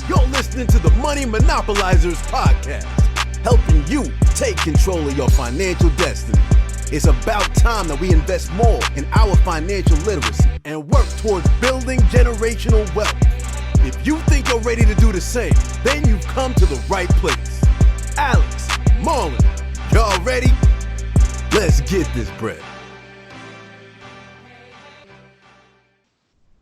You're listening to the Money Monopolizers podcast, helping you take control of your financial destiny. It's about time that we invest more in our financial literacy and work towards building generational wealth. If you think you're ready to do the same, then you've come to the right place. Alex, Marlon, y'all ready? Let's get this bread.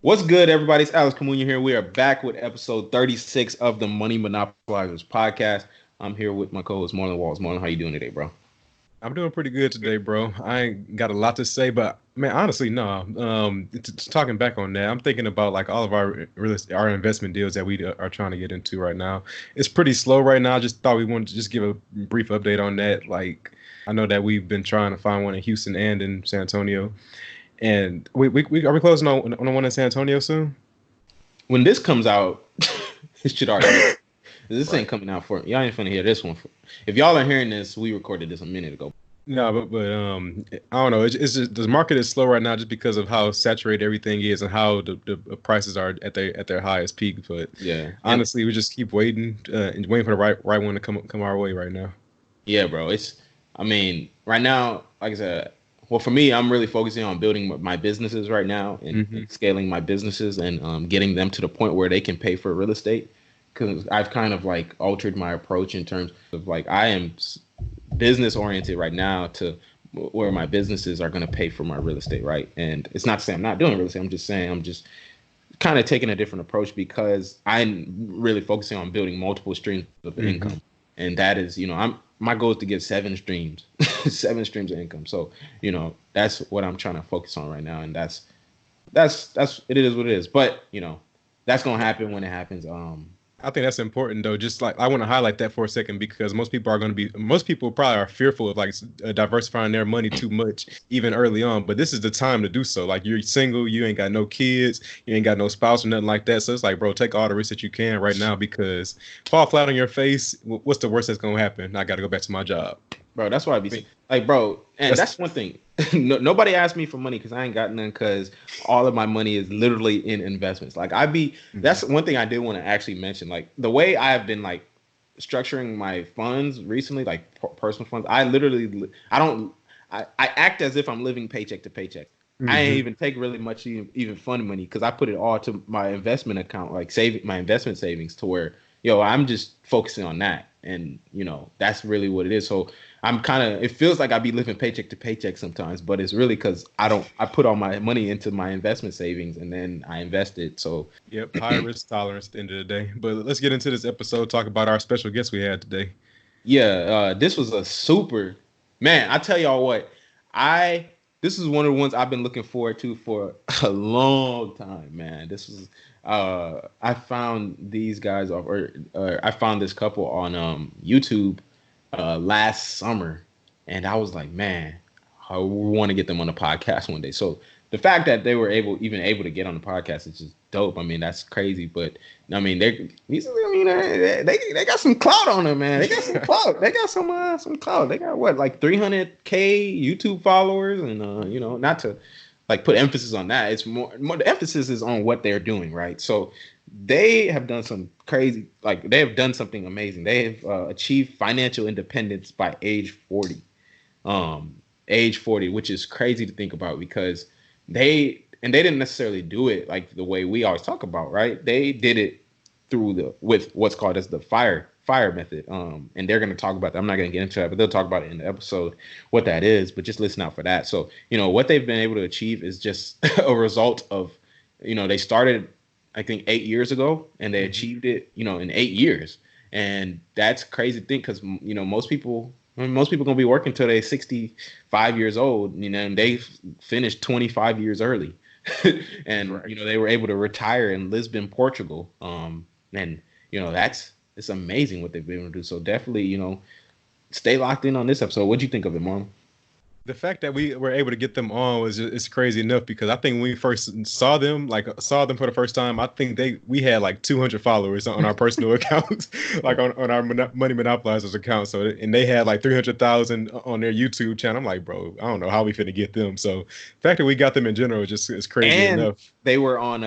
What's good, everybody? It's Alex Camunia here. We are back with episode 36 of the Money Monopolizers podcast. I'm here with my co-host Marlon Walls. Marlon, how you doing today, bro? I'm doing pretty good today, bro. I ain't got a lot to say, but man, honestly, no. Talking back on that, I'm thinking about like all of our investment deals that we are trying to get into right now. It's pretty slow right now. I just thought we wanted to just give a brief update on that. Like, I know that we've been trying to find one in Houston and in San Antonio. And are we closing on one in San Antonio soon? When this comes out, it should already. This ain't coming out for y'all. Ain't finna hear this one. If y'all are hearing this, we recorded this a minute ago. No, but I don't know. It's just the market is slow right now, just because of how saturated everything is and how the prices are at their highest peak. But yeah, honestly, we just keep waiting and waiting for the right one to come our way right now. Yeah, bro. Right now, like I said. Well, for me, I'm really focusing on building my businesses right now and scaling my businesses and getting them to the point where they can pay for real estate. Because I've kind of like altered my approach in terms of like I am business oriented right now to where my businesses are going to pay for my real estate, right? And it's not to say I'm not doing real estate. I'm just saying I'm just kind of taking a different approach because I'm really focusing on building multiple streams of income. And that is, my goal is to get 7 streams, 7 streams of income. So, that's what I'm trying to focus on right now. And that's it is what it is. But, that's going to happen when it happens. I think that's important, though. Just like I want to highlight that for a second, because most people probably are fearful of like diversifying their money too much, even early on. But this is the time to do so. Like, you're single, you ain't got no kids, you ain't got no spouse or nothing like that. So it's like, bro, take all the risks that you can right now, because fall flat on your face, what's the worst that's going to happen? I got to go back to my job. Bro, that's why I be like, bro, and that's one thing. Nobody asked me for money because I ain't got none, because all of my money is literally in investments. Like that's one thing I did want to actually mention. Like the way I have been like structuring my funds recently, like personal funds, I act as if I'm living paycheck to paycheck. I ain't even take really much even fund money, because I put it all to my investment account, like my investment savings, to where, I'm just focusing on that. And, that's really what it is. So it feels like I be living paycheck to paycheck sometimes, but it's really because I put all my money into my investment savings and then I invest it. So, yep, high risk tolerance at the end of the day. But let's get into this episode, talk about our special guest we had today. Yeah, this was a super, man, I tell y'all what, this is one of the ones I've been looking forward to for a long time, man. This was, I found these guys I found this couple on YouTube last summer, and I was like, man, I want to get them on the podcast one day. So the fact that they were able to get on the podcast is just dope. I mean, that's crazy. But I mean, they got some clout on them, man. They got some clout. They got some clout. They got what, like 300K YouTube followers, and not to like put emphasis on that. It's more the emphasis is on what they're doing, right? So they have done some crazy, like they have done something amazing. They have achieved financial independence by age 40. Age 40, which is crazy to think about, because they didn't necessarily do it like the way we always talk about, right? They did it with what's called as the fire method. And they're going to talk about that. I'm not going to get into that, but they'll talk about it in the episode, what that is, but just listen out for that. So, what they've been able to achieve is just a result of, they started, I think 8 years ago, and they achieved it, in 8 years. And that's a crazy thing, because, most people gonna be working till they're 65 years old, and they finished 25 years early. And, right. They were able to retire in Lisbon, Portugal. And, it's amazing what they've been able to do. So definitely, stay locked in on this episode. What'd you think of it, Mom? The fact that we were able to get them on is crazy enough, because I think when we first saw them for the first time, I think we had like 200 followers on our personal accounts, like on our Money Monopolizers account. So, and they had like 300,000 on their YouTube channel. I'm like, bro, I don't know how we finna get them. So, the fact that we got them in general is crazy And enough. they were on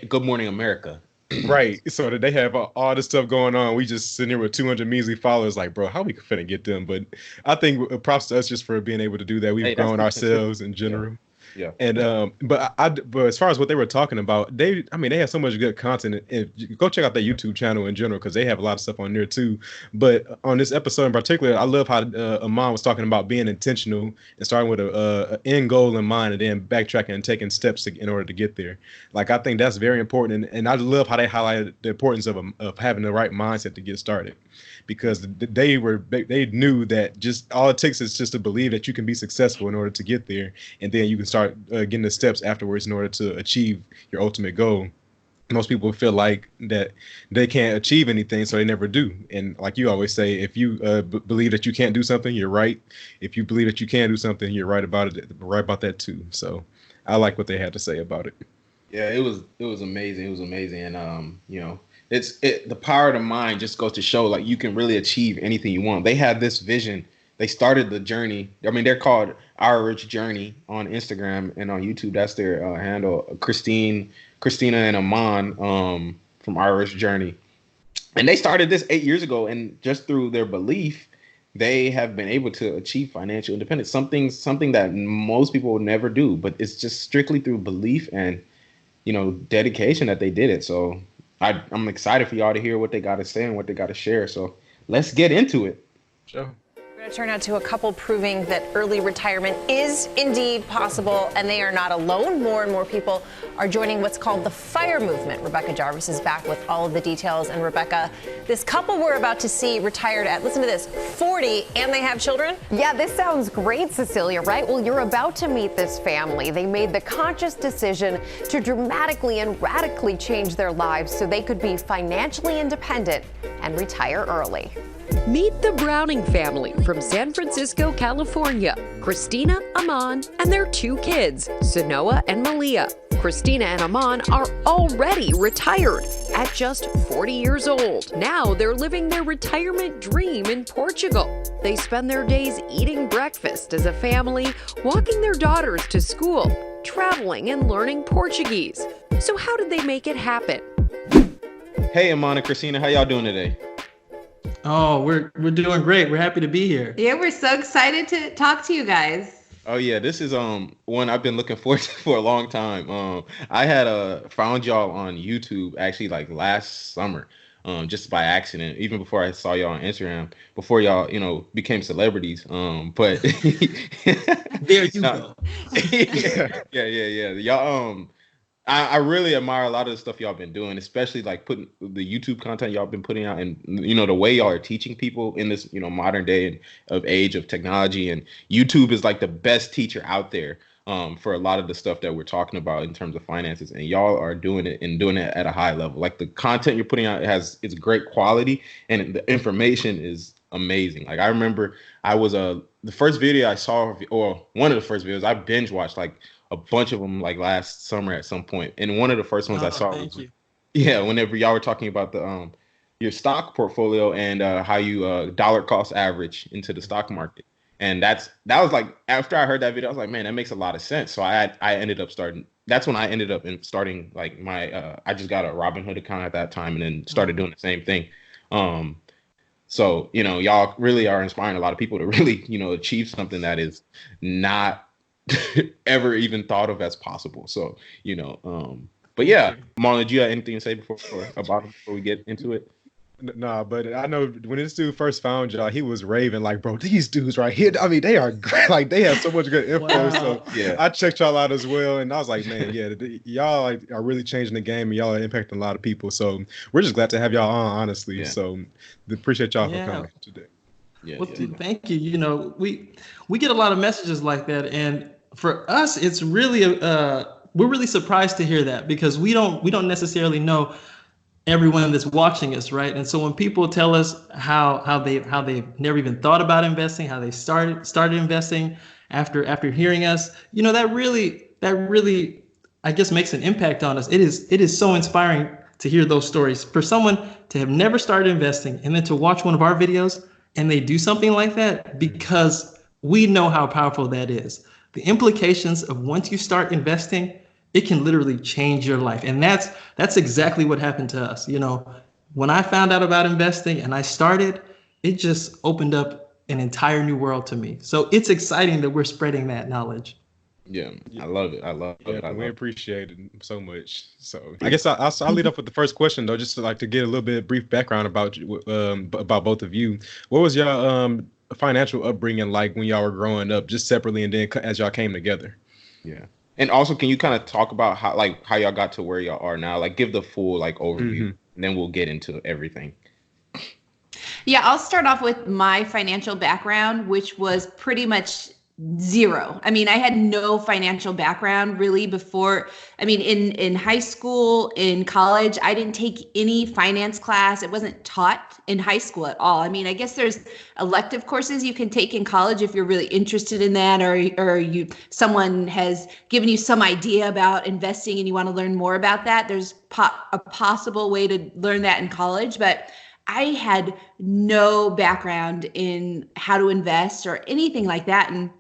Good Morning America. Right. So that they have all this stuff going on. We just sitting here with 200 measly followers. Like, bro, how we finna get them? But I think props to us just for being able to do that. We've grown ourselves in general. Yeah. And but as far as what they were talking about, they have so much good content. And go check out their YouTube channel in general, because they have a lot of stuff on there too. But on this episode in particular, I love how Amon was talking about being intentional and starting with a end goal in mind, and then backtracking and taking steps in order to get there. Like, I think that's very important, and I love how they highlighted the importance of having the right mindset to get started. Because they knew that just all it takes is just to believe that you can be successful in order to get there, and then you can start getting the steps afterwards in order to achieve your ultimate goal. Most people feel like that they can't achieve anything, so they never do. And like you always say, if you believe that you can't do something, you're right. If you believe that you can do something, you're right about it. Right about that too. So I like what they had to say about it. Yeah, it was amazing. It was amazing, and the power of the mind just goes to show, like, you can really achieve anything you want. They had this vision. They started the journey. I mean, they're called Our Rich Journey on Instagram and on YouTube. That's their handle. Christina and Amon from Our Rich Journey. And they started this 8 years ago. And just through their belief, they have been able to achieve financial independence. Something that most people will never do. But it's just strictly through belief and, dedication that they did it. So I'm excited for y'all to hear what they got to say and what they got to share. So let's get into it. Sure. We're going to turn out to a couple proving that early retirement is indeed possible, and they are not alone. More and more people are joining what's called the FIRE movement. Rebecca Jarvis is back with all of the details. And Rebecca, this couple we're about to see retired at, listen to this, 40, and they have children? Yeah, this sounds great, Cecilia, right? Well, you're about to meet this family. They made the conscious decision to dramatically and radically change their lives so they could be financially independent and retire early. Meet the Browning family from San Francisco, California. Christina, Amon, and their 2 kids, Sanoa and Malia. Christina and Amon are already retired at just 40 years old. Now they're living their retirement dream in Portugal. They spend their days eating breakfast as a family, walking their daughters to school, traveling and learning Portuguese. So how did they make it happen? Hey, Amon and Christina, how y'all doing today? Oh, we're doing great. We're happy to be here. Yeah, we're so excited to talk to you guys. Oh yeah, this is one I've been looking forward to for a long time. I had found y'all on YouTube actually like last summer, just by accident, even before I saw y'all on Instagram, before y'all became celebrities. But There you go. Yeah. Y'all I really admire a lot of the stuff y'all been doing, especially like putting the YouTube content y'all been putting out, and the way y'all are teaching people in this modern day of age of technology. And YouTube is like the best teacher out there for a lot of the stuff that we're talking about in terms of finances, and y'all are doing it at a high level. Like, the content you're putting out it's great quality, and the information is amazing. Like, I remember I was the first video I saw, or one of the first videos I binge watched, like a bunch of them, like last summer at some point. And one of the first ones I saw was, whenever y'all were talking about the your stock portfolio and how you dollar cost average into the stock market. And that was like, after I heard that video, I was like, man, that makes a lot of sense. So I ended up starting. That's when I ended up starting like my I just got a Robinhood account at that time, and then started doing the same thing. So y'all really are inspiring a lot of people to really achieve something that is not ever even thought of as possible. So but yeah, Marlon, do you have anything to say before we get into it? Nah, but I know when this dude first found y'all, he was raving like, bro, these dudes right here, I mean, they are great. Like, they have so much good info. Wow. So yeah, I checked y'all out as well, and I was like, man, yeah, y'all are really changing the game, and y'all are impacting a lot of people. So we're just glad to have y'all on, honestly. Yeah. So appreciate y'all for coming today. Thank you. We get a lot of messages like that, and for us, it's really we're really surprised to hear that, because we don't necessarily know everyone that's watching us, right? And so when people tell us how they've never even thought about investing, how they started investing after hearing us, that really I guess makes an impact on us. It is so inspiring to hear those stories. For someone to have never started investing and then to watch one of our videos and they do something like that, because we know how powerful that is. The implications of once you start investing, it can literally change your life. And that's exactly what happened to us. When I found out about investing and I started, it just opened up an entire new world to me. So it's exciting that we're spreading that knowledge. Yeah, I love it. I love it. We appreciate it so much. So I guess I'll lead up with the first question though, just to get a little bit brief background about both of you. What was your financial upbringing like when y'all were growing up, just separately, and then as y'all came together? Yeah. And also, can you kind of talk about how y'all got to where y'all are now? Like, give the full overview, and then we'll get into everything. Yeah, I'll start off with my financial background, which was pretty much zero. I mean, I had no financial background really before. I mean, in high school, in college, I didn't take any finance class. It wasn't taught in high school at all. I mean, I guess there's elective courses you can take in college if you're really interested in that, or someone has given you some idea about investing and you want to learn more about that. There's a possible way to learn that in college, but I had no background in how to invest or anything like that. And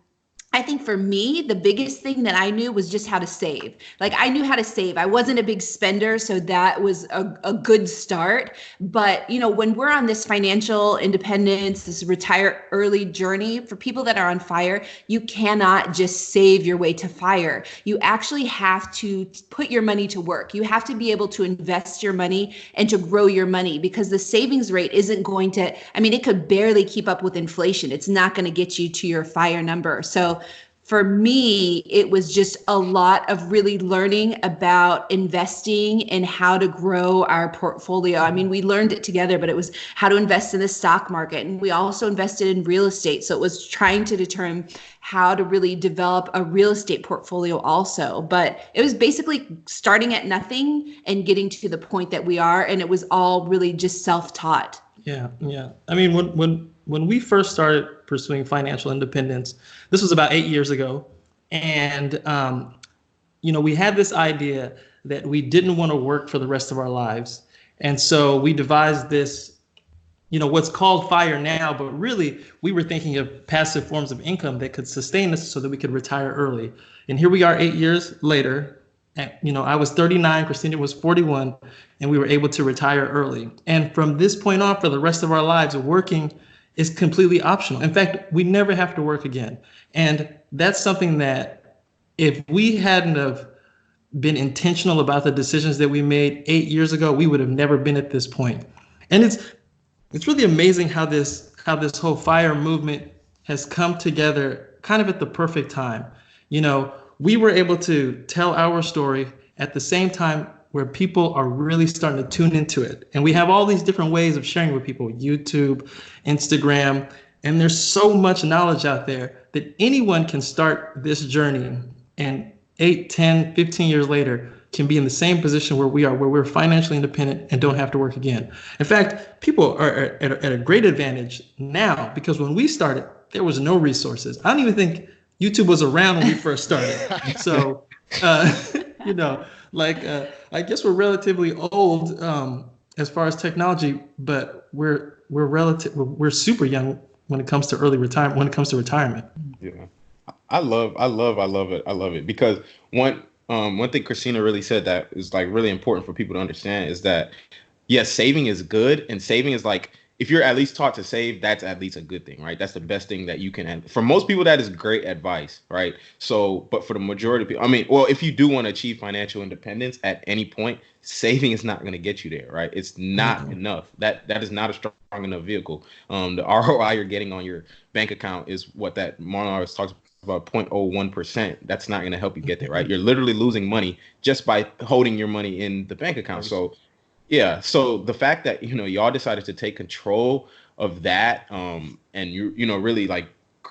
I think for me, the biggest thing that I knew was just how to save. Like, I knew how to save. I wasn't a big spender, so that was a good start. But, when we're on this financial independence, this retire early journey, for people that are on FIRE, you cannot just save your way to FIRE. You actually have to put your money to work. You have to be able to invest your money and to grow your money, because the savings rate isn't going to, it could barely keep up with inflation. It's not going to get you to your FIRE number. So for me, it was just a lot of really learning about investing and how to grow our portfolio. I mean, we learned it together, but it was how to invest in the stock market. And we also invested in real estate. So it was trying to determine how to really develop a real estate portfolio also. But it was basically starting at nothing and getting to the point that we are. And it was all really just self-taught. Yeah. I mean, when we first started pursuing financial independence, this was about 8 years ago. And, we had this idea that we didn't want to work for the rest of our lives. And so we devised this, what's called FIRE now, but really we were thinking of passive forms of income that could sustain us so that we could retire early. And here we are 8 years later. I was 39, Christina was 41, and we were able to retire early. And from this point on, for the rest of our lives, working is completely optional. In fact, we never have to work again. And that's something that if we hadn't have been intentional about the decisions that we made 8 years ago, we would have never been at this point. And it's really amazing how this whole FIRE movement has come together kind of at the perfect time. We were able to tell our story at the same time where people are really starting to tune into it. And we have all these different ways of sharing with people, YouTube, Instagram, and there's so much knowledge out there that anyone can start this journey, and 8, 10, 15 years later can be in the same position where we are, where we're financially independent and don't have to work again. In fact, people are at a great advantage now, because when we started, there was no resources. I don't even think YouTube was around when we first started. So, I guess we're relatively old as far as technology, but we're super young when it comes to early retirement. When it comes to retirement. Yeah, I love it, because one thing Christina really said that is really important for people to understand is that yes, saving is good, and saving is if you're at least taught to save, that's at least a good thing, right? That's the best thing that you can. For most people, that is great advice, right? So, but for the majority of people, if you do want to achieve financial independence at any point, saving is not going to get you there, right? It's not enough. That is not a strong enough vehicle. The ROI you're getting on your bank account is what that Marlon always talks about, 0.01%. That's not going to help you get there, right? You're literally losing money just by holding your money in the bank account. So, yeah. So the fact that, y'all decided to take control of that, and really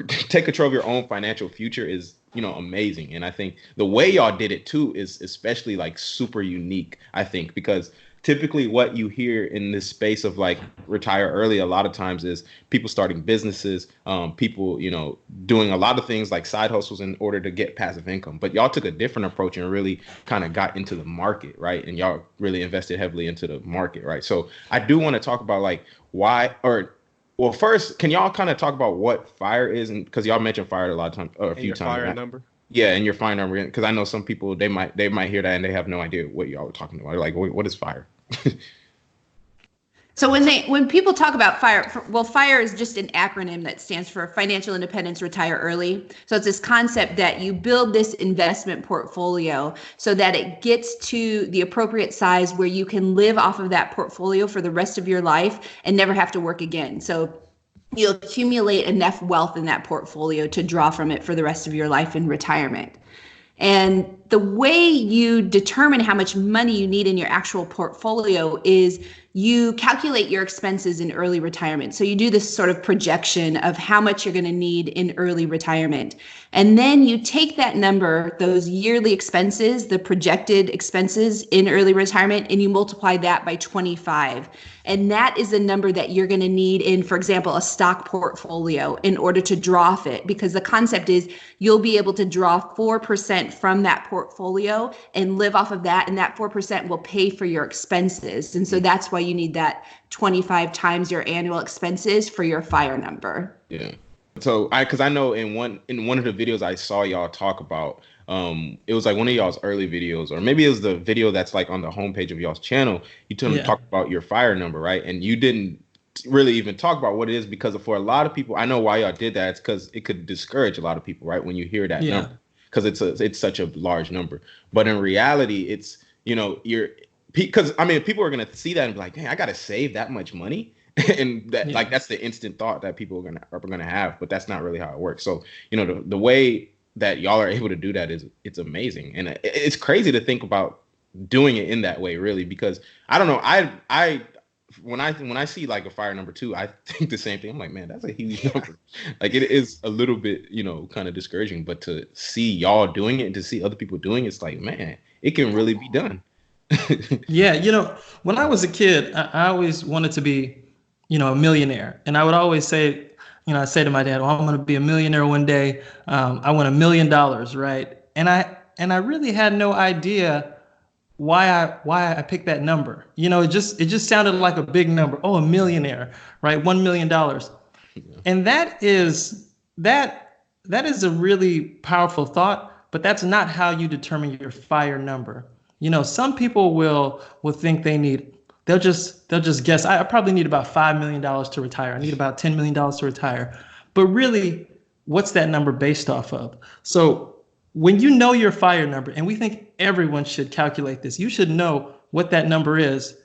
take control of your own financial future is, amazing. And I think the way y'all did it too is especially super unique, I think, because typically what you hear in this space of like retire early a lot of times is people starting businesses, people, you know, doing a lot of things like side hustles in order to get passive income. But y'all took a different approach and really kind of got into the market, right? And y'all really invested heavily into the market, right? So I do want to talk about like why, or well, first, can y'all kind of talk about what FIRE is? And because y'all mentioned FIRE a lot of times, or a few times. FIRE number? Yeah, and your FIRE number, because I know some people they might hear that and they have no idea what y'all were talking about. They're like, what is FIRE? So when people talk about FIRE, well, FIRE is just an acronym that stands for Financial Independence, Retire Early. So it's this concept that you build this investment portfolio so that it gets to the appropriate size where you can live off of that portfolio for the rest of your life and never have to work again. So you'll accumulate enough wealth in that portfolio to draw from it for the rest of your life in retirement. And the way you determine how much money you need in your actual portfolio is you calculate your expenses in early retirement. So you do this sort of projection of how much you're going to need in early retirement. And then you take that number, those yearly expenses, the projected expenses in early retirement, and you multiply that by 25. And that is the number that you're going to need in, for example, a stock portfolio in order to draw off it. Because the concept is you'll be able to draw 4% from that portfolio and live off of that. And that 4% will pay for your expenses. And so that's why you need that 25 times your annual expenses for your FIRE number. Yeah. So because I know in one of the videos I saw y'all talk about, it was like one of y'all's early videos, or maybe it was the video that's like on the homepage of y'all's channel. You talk about your FIRE number, right? And you didn't really even talk about what it is, because for a lot of people, I know why y'all did that. It's because it could discourage a lot of people, right? When you hear that number, because it's such a large number. But in reality, it's, you know, because I mean, people are gonna see that and be like, "Dang, I gotta save that much money." And that like that's the instant thought that people are gonna have, but that's not really how it works. So, you know, the way that y'all are able to do that it's amazing, and it's crazy to think about doing it in that way, really, because I don't know, I when I see like a FIRE number 2, I think the same thing. I'm like, man, that's a huge number. Like it is a little bit, you know, kind of discouraging, but to see y'all doing it and to see other people doing it, it's like, man, it can really be done. Yeah, you know, when I was a kid, I always wanted to be, you know, a millionaire. And I would always say, you know, I say to my dad, well, I'm going to be a millionaire one day. I want $1 million, right? And I really had no idea why I picked that number. You know, it just sounded like a big number. Oh, a millionaire, right? $1 million. And that is a really powerful thought, but that's not how you determine your FIRE number. You know, some people will think they'll just guess, I probably need about $5 million to retire. I need about $10 million to retire. But really, what's that number based off of? So when you know your FIRE number, and we think everyone should calculate this, you should know what that number is,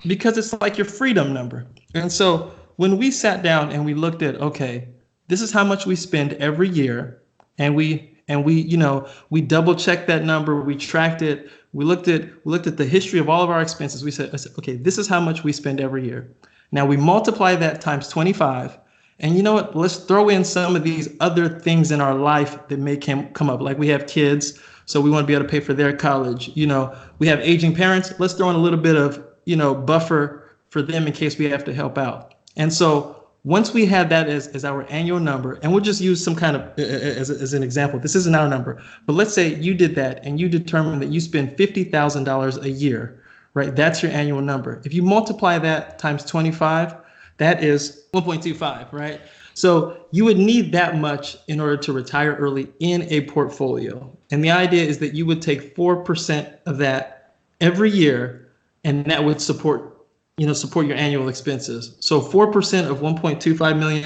because it's like your freedom number. And so when we sat down and we looked at, okay, this is how much we spend every year, and we you know, we double checked that number, we tracked it, we looked at the history of all of our expenses. I said, okay, this is how much we spend every year. Now we multiply that times 25. And you know what? Let's throw in some of these other things in our life that may come up. Like we have kids, so we want to be able to pay for their college. You know, we have aging parents. Let's throw in a little bit of, you know, buffer for them in case we have to help out. And so once we had that as our annual number, and we'll just use some kind of, as an example, this isn't our number, but let's say you did that and you determined that you spend $50,000 a year, right? That's your annual number. If you multiply that times 25, that is 1.25, right? So you would need that much in order to retire early in a portfolio. And the idea is that you would take 4% of that every year, and that would support your annual expenses. So 4% of $1.25 million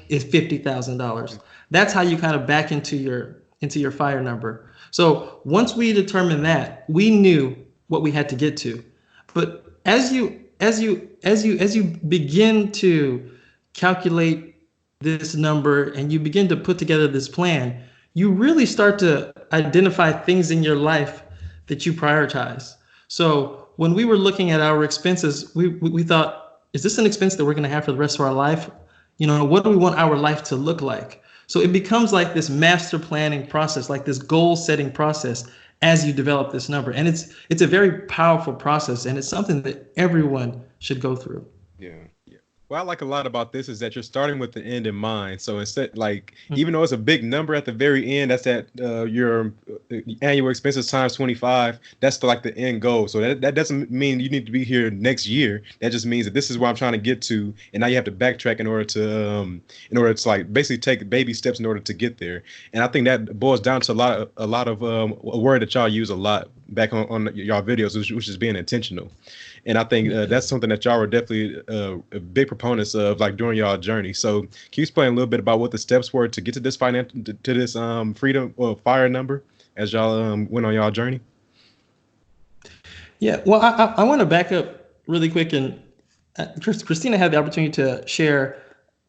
is $50,000. That's how you kind of back into your FIRE number. So once we determined that, we knew what we had to get to. But as you begin to calculate this number and you begin to put together this plan, you really start to identify things in your life that you prioritize. So when we were looking at our expenses, we thought, is this an expense that we're going to have for the rest of our life? You know, what do we want our life to look like? So it becomes like this master planning process, like this goal setting process. as you develop this number. And it's a very powerful process, and it's something that everyone should go through. Yeah. What I like a lot about this is that you're starting with the end in mind. So instead, like, even though it's a big number at the very end, that's at your annual expenses times 25. That's like the end goal. So that doesn't mean you need to be here next year. That just means that this is where I'm trying to get to, and now you have to backtrack in order to like basically take baby steps in order to get there. And I think that boils down to a lot of a word that y'all use a lot back on y'all videos, which is being intentional. And I think that's something that y'all were definitely big proponents of, like, during y'all journey. So can you explain a little bit about what the steps were to get to this freedom or FIRE number as y'all went on y'all journey? Yeah, well, I want to back up really quick, and Christina had the opportunity to share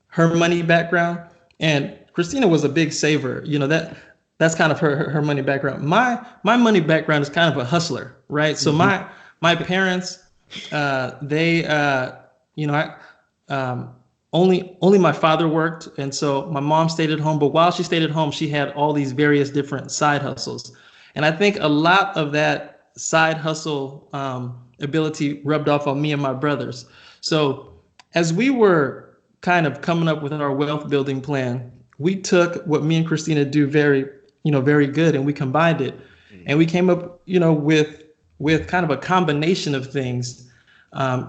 her money background, and Christina was a big saver. You know, that's kind of her money background. My money background is kind of a hustler, right? So my parents, only my father worked, and so my mom stayed at home. But while she stayed at home, she had all these various different side hustles, and I think a lot of that side hustle ability rubbed off on me and my brothers. So as we were kind of coming up with our wealth building plan, we took what me and Christina do very good, and we combined it, and we came up, with kind of a combination of things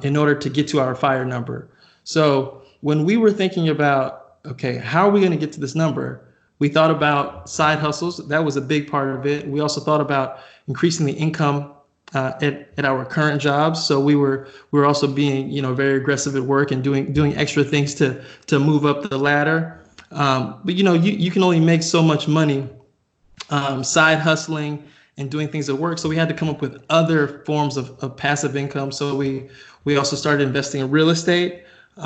in order to get to our FIRE number. So when we were thinking about, okay, how are we going to get to this number? We thought about side hustles. That was a big part of it. We also thought about increasing the income at our current jobs. So we were also being, very aggressive at work and doing extra things to move up the ladder. But you can only make so much money side hustling and doing things at work. So we had to come up with other forms of passive income. So we also started investing in real estate. We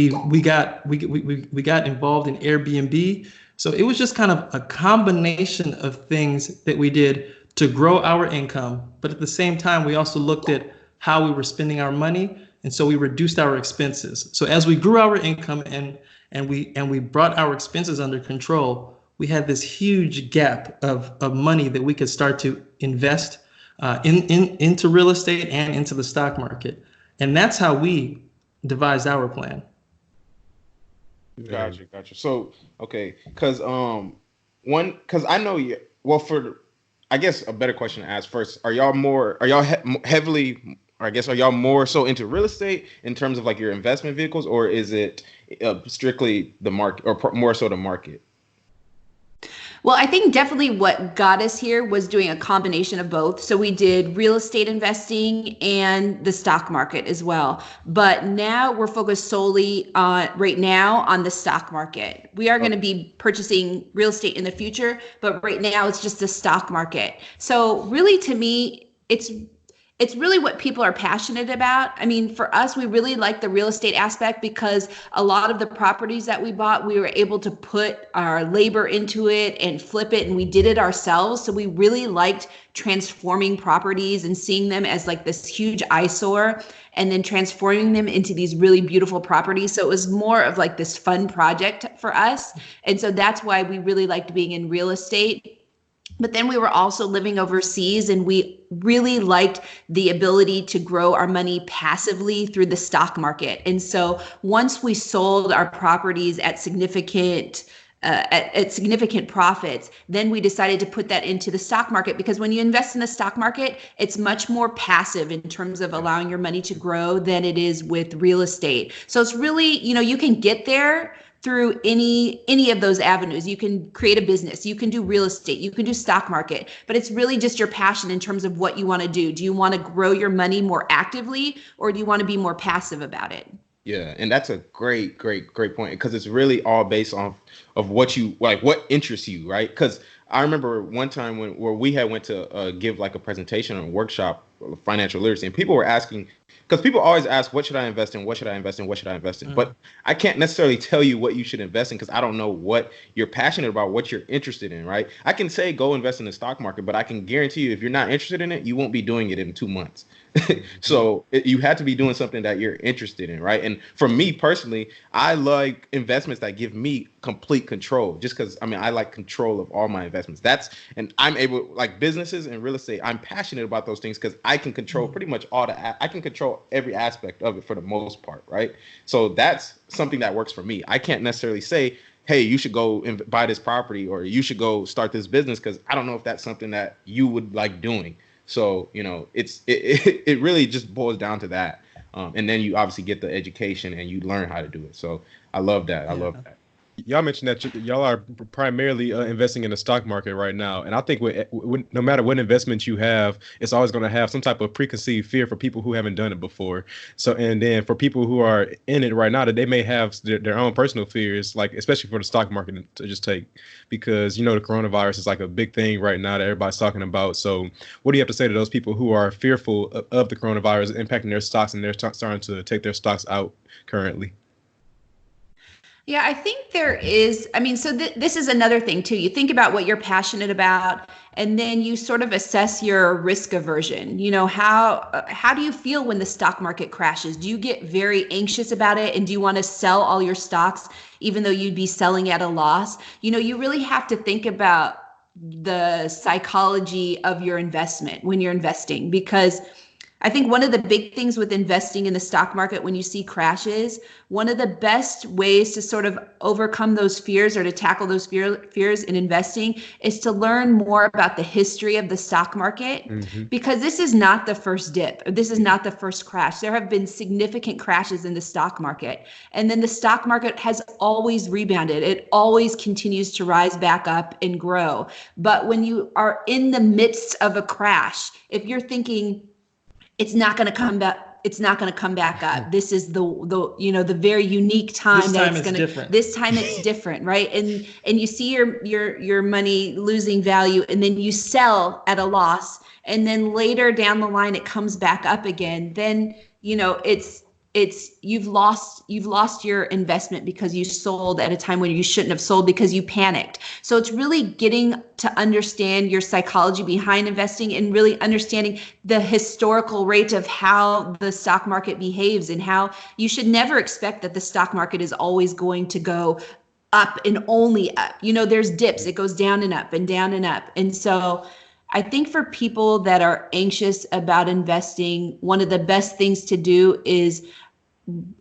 got involved in Airbnb. So it was just kind of a combination of things that we did to grow our income. But at the same time, we also looked at how we were spending our money. And so we reduced our expenses. So as we grew our income and we brought our expenses under control, we had this huge gap of money that we could start to invest into real estate and into the stock market. And that's how we devised our plan. Gotcha. So, okay, because I know you, well, I guess a better question to ask first, are y'all heavily, or I guess, are y'all more so into real estate in terms of like your investment vehicles, or is it strictly the market, or more so the market? Well, I think definitely what got us here was doing a combination of both. So we did real estate investing and the stock market as well. But now we're focused solely right now on the stock market. We are going to be purchasing real estate in the future, but right now it's just the stock market. So really, to me, it's really what people are passionate about. I mean, for us, we really like the real estate aspect because a lot of the properties that we bought, we were able to put our labor into it and flip it, and we did it ourselves. So we really liked transforming properties and seeing them as like this huge eyesore and then transforming them into these really beautiful properties. So it was more of like this fun project for us. And so that's why we really liked being in real estate. But then we were also living overseas, and we really liked the ability to grow our money passively through the stock market. And so once we sold our properties at significant profits, then we decided to put that into the stock market, because when you invest in the stock market, it's much more passive in terms of allowing your money to grow than it is with real estate. So it's really, you can get there through any of those avenues. You can create a business, you can do real estate, you can do stock market, but it's really just your passion in terms of what you want to do. Do you want to grow your money more actively, or do you want to be more passive about it? Yeah, and that's a great point, because it's really all based on of what you like, what interests you, right? Because I remember one time where we had went to give like a presentation or a workshop of financial literacy, and people were asking Because people always ask, what should I invest in? What should I invest in? What should I invest in? But I can't necessarily tell you what you should invest in because I don't know what you're passionate about, what you're interested in, right? I can say go invest in the stock market, but I can guarantee you if you're not interested in it, you won't be doing it in 2 months. So you have to be doing something that you're interested in, right? And for me personally, I like investments that give me complete control just because, I mean, I like control of all my investments. And I'm able, like businesses and real estate, I'm passionate about those things because I can control pretty much I can control every aspect of it for the most part, right? So that's something that works for me. I can't necessarily say, hey, you should go and buy this property or you should go start this business because I don't know if that's something that you would like doing. So, you know, it really just boils down to that. And then you obviously get the education and you learn how to do it. So I love that. I love that. Y'all mentioned that y'all are primarily investing in the stock market right now. And I think no matter what investment you have, it's always going to have some type of preconceived fear for people who haven't done it before. So, and then for people who are in it right now, that they may have their own personal fears, like especially for the stock market to just take, because, you know, the coronavirus is like a big thing right now that everybody's talking about. So what do you have to say to those people who are fearful of the coronavirus impacting their stocks and they're starting to take their stocks out currently? Yeah, I think there is. I mean, so this is another thing too. You think about what you're passionate about, and then you sort of assess your risk aversion. You know, how do you feel when the stock market crashes? Do you get very anxious about it, and do you want to sell all your stocks, even though you'd be selling at a loss? You know, you really have to think about the psychology of your investment when you're investing, because I think one of the big things with investing in the stock market when you see crashes, one of the best ways to sort of overcome those fears or to tackle those fears in investing is to learn more about the history of the stock market, because this is not the first dip. This is not the first crash. There have been significant crashes in the stock market. And then the stock market has always rebounded. It always continues to rise back up and grow. But when you are in the midst of a crash, if you're thinking, it's not going to come back. It's not going to come back up. This is the very unique time that's going to. This time it's different, right? And you see your money losing value, and then you sell at a loss, and then later down the line it comes back up again. Then you've lost your investment because you sold at a time when you shouldn't have sold because you panicked. So it's really getting to understand your psychology behind investing and really understanding the historical rate of how the stock market behaves, and how you should never expect that the stock market is always going to go up and only up. You know, there's dips. It goes down and up and down and up. And so I think for people that are anxious about investing, one of the best things to do is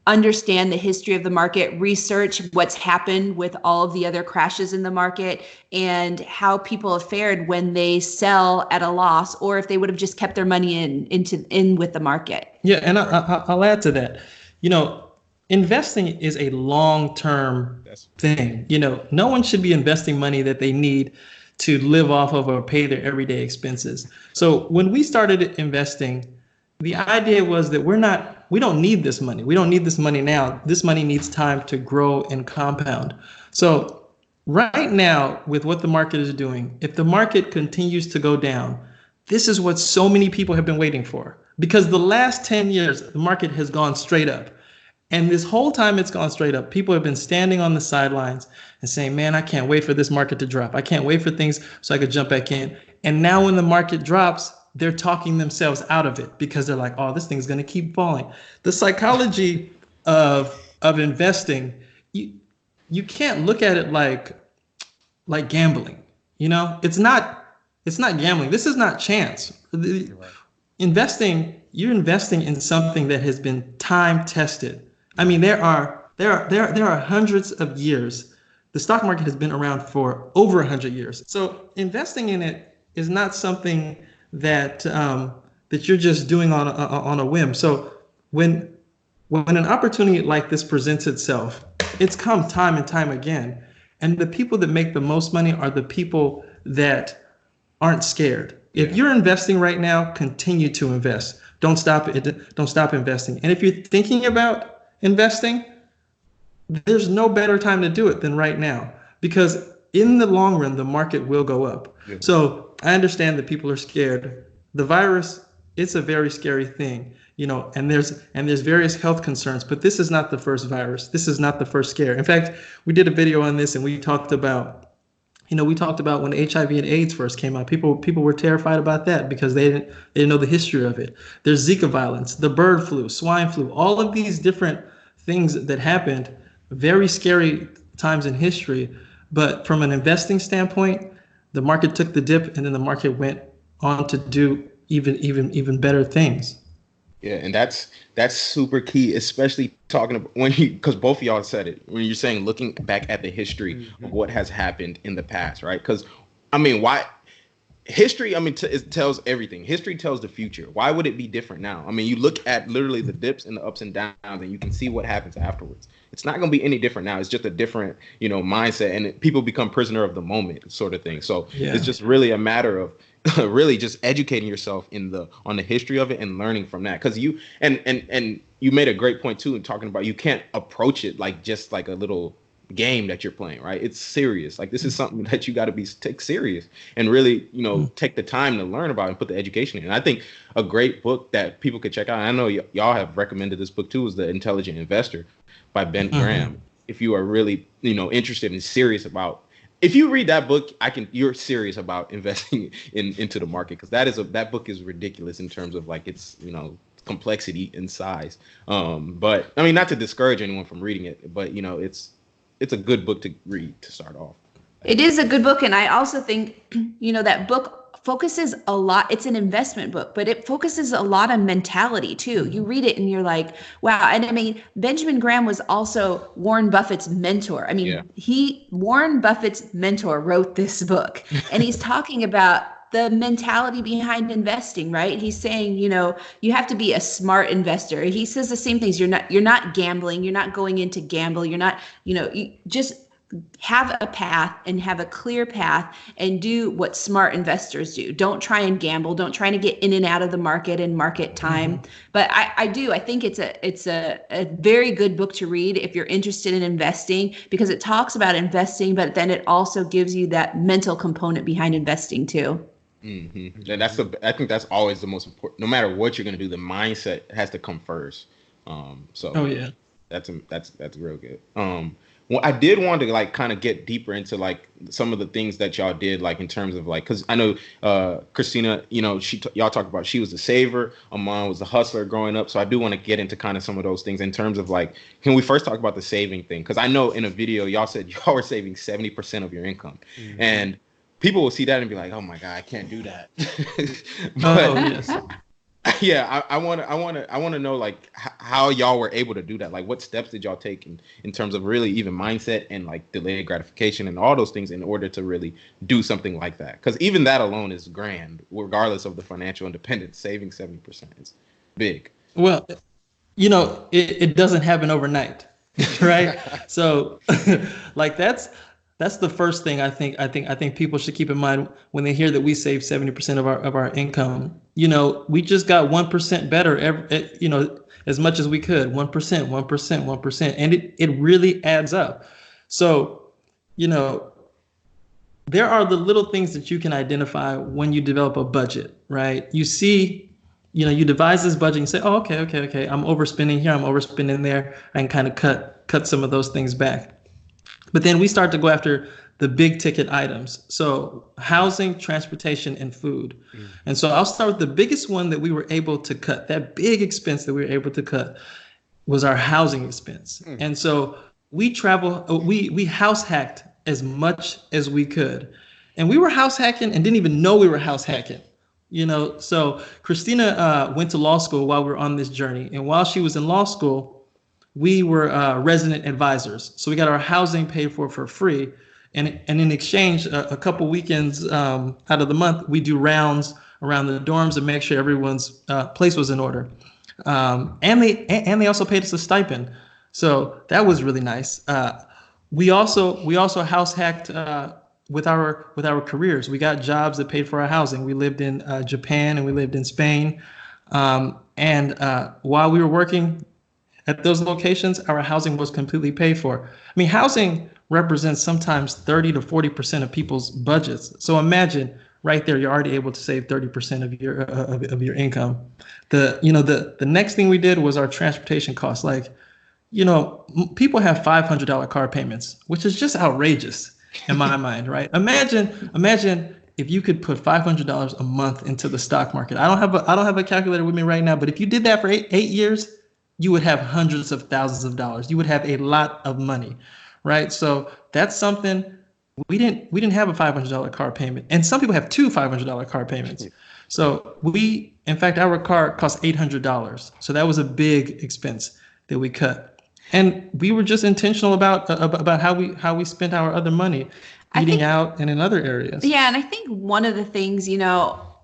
understand the history of the market, research what's happened with all of the other crashes in the market, and how people have fared when they sell at a loss, or if they would have just kept their money in with the market. Yeah, and I'll add to that. You know, investing is a long-term thing. You know, no one should be investing money that they need to live off of or pay their everyday expenses. So when we started investing, the idea was that we don't need this money. We don't need this money now. This money needs time to grow and compound. So right now, with what the market is doing, if the market continues to go down, this is what so many people have been waiting for. Because the last 10 years, the market has gone straight up. And this whole time it's gone straight up, people have been standing on the sidelines and saying, man, I can't wait for this market to drop. I can't wait for things so I could jump back in. And now when the market drops, they're talking themselves out of it because they're like, oh, this thing's going to keep falling. The psychology of investing, you can't look at it like gambling. You know, it's not gambling. This is not chance. Investing, you're investing in something that has been time tested. I mean, there are hundreds of years. The stock market has been around for over 100 years. So investing in it is not something that you're just doing on a whim. So when an opportunity like this presents itself, it's come time and time again. And the people that make the most money are the people that aren't scared. If you're investing right now, continue to invest. Don't stop investing. And if you're thinking about investing, there's no better time to do it than right now, because in the long run, the market will go up. Yeah. So I understand that people are scared. The virus it's a very scary thing, and there's various health concerns, but this is not the first virus. This is not the first scare. In fact, we did a video on this and we talked about when HIV and AIDS first came out. People were terrified about that because they didn't know the history of it. There's Zika violence, the bird flu, swine flu, all of these different things that happened, very scary times in history. But from an investing standpoint, the market took the dip and then the market went on to do even better things. Yeah, and that's super key, especially talking about because both of y'all said it, when you're saying looking back at the history of what has happened in the past, right? Because history, it tells everything. History tells the future. Why would it be different now? I mean, you look at literally the dips and the ups and downs, and you can see what happens afterwards. It's not going to be any different now. It's just a different, mindset, and people become prisoner of the moment, sort of thing. So It's just really a matter of really just educating yourself on the history of it and learning from that. Because you and you made a great point too in talking about you can't approach it like just like a little game that you're playing, right? It's serious. Like this is something that you got to take serious and really, take the time to learn about and put the education in. And I think a great book that people could check out, and I know y'all have recommended this book too, is The Intelligent Investor by Ben Graham. If you are really, interested and serious about, if you read that book, you're serious about investing into the market, because that book is ridiculous in terms of like its, complexity and size. But I mean, not to discourage anyone from reading it, but it's a good book to read to start off. It is a good book. And I also think, that book focuses a lot. It's an investment book, but it focuses a lot on mentality too. You read it and you're like, wow. And I mean, Benjamin Graham was also Warren Buffett's mentor. I mean, Warren Buffett's mentor wrote this book, and he's talking about the mentality behind investing, right? He's saying, you have to be a smart investor. He says the same things. You're not gambling. You're not going in to gamble. You're not, you just have a path and have a clear path and do what smart investors do. Don't try and gamble. Don't try to get in and out of the market and market time. But I think it's a very good book to read if you're interested in investing, because it talks about investing, but then it also gives you that mental component behind investing too. Mm-hmm. And I think that's always the most important. No matter what you're going to do, the mindset has to come first. That's real good. Well, I did want to like kind of get deeper into like some of the things that y'all did, like in terms of like, because I know Christina, y'all talked about she was a saver, Amon was a hustler growing up. So I do want to get into kind of some of those things in terms of like, can we first talk about the saving thing? Because I know in a video y'all said y'all were saving 70% of your income, and people will see that and be like, oh my God, I can't do that. Yes. Yeah, I want to know like how y'all were able to do that. Like, what steps did y'all take in terms of really even mindset and like delayed gratification and all those things in order to really do something like that? Because even that alone is grand, regardless of the financial independence. Saving 70% is big. Well, it doesn't happen overnight, right? So, like that's the first thing I think people should keep in mind when they hear that we save 70% of our income. We just got 1% better as much as we could, 1%, and it really adds up. So, there are the little things that you can identify when you develop a budget, right? You see, you devise this budget and you say, oh, okay, I'm overspending here, I'm overspending there, and kind of cut some of those things back. But then we start to go after the big ticket items. So housing, transportation, and food. And so I'll start with the biggest one that we were able to cut. That big expense that we were able to cut was our housing expense. And so we house hacked as much as we could. And we were house hacking and didn't even know we were house hacking. So Christina went to law school while we were on this journey. And while she was in law school, we were resident advisors. So we got our housing paid for free. And in exchange, a couple weekends out of the month, we do rounds around the dorms and make sure everyone's place was in order. And they also paid us a stipend. So that was really nice. We also house hacked with our careers. We got jobs that paid for our housing. We lived in Japan and we lived in Spain. And while we were working at those locations, our housing was completely paid for. I mean, housing represents sometimes 30 to 40% of people's budgets. So imagine right there, you're already able to save 30% of your income. The next thing we did was our transportation costs. Like, people have $500 car payments, which is just outrageous in my mind, right? Imagine if you could put $500 a month into the stock market. I don't have a calculator with me right now, but if you did that for eight years, you would have hundreds of thousands of dollars. You would have a lot of money, right? So that's something we didn't have a $500 car payment, and some people have two $500 car payments. So in fact, our car cost $800. So that was a big expense that we cut, and we were just intentional about how we spent our other money, eating out and in other areas. Yeah, and I think one of the things,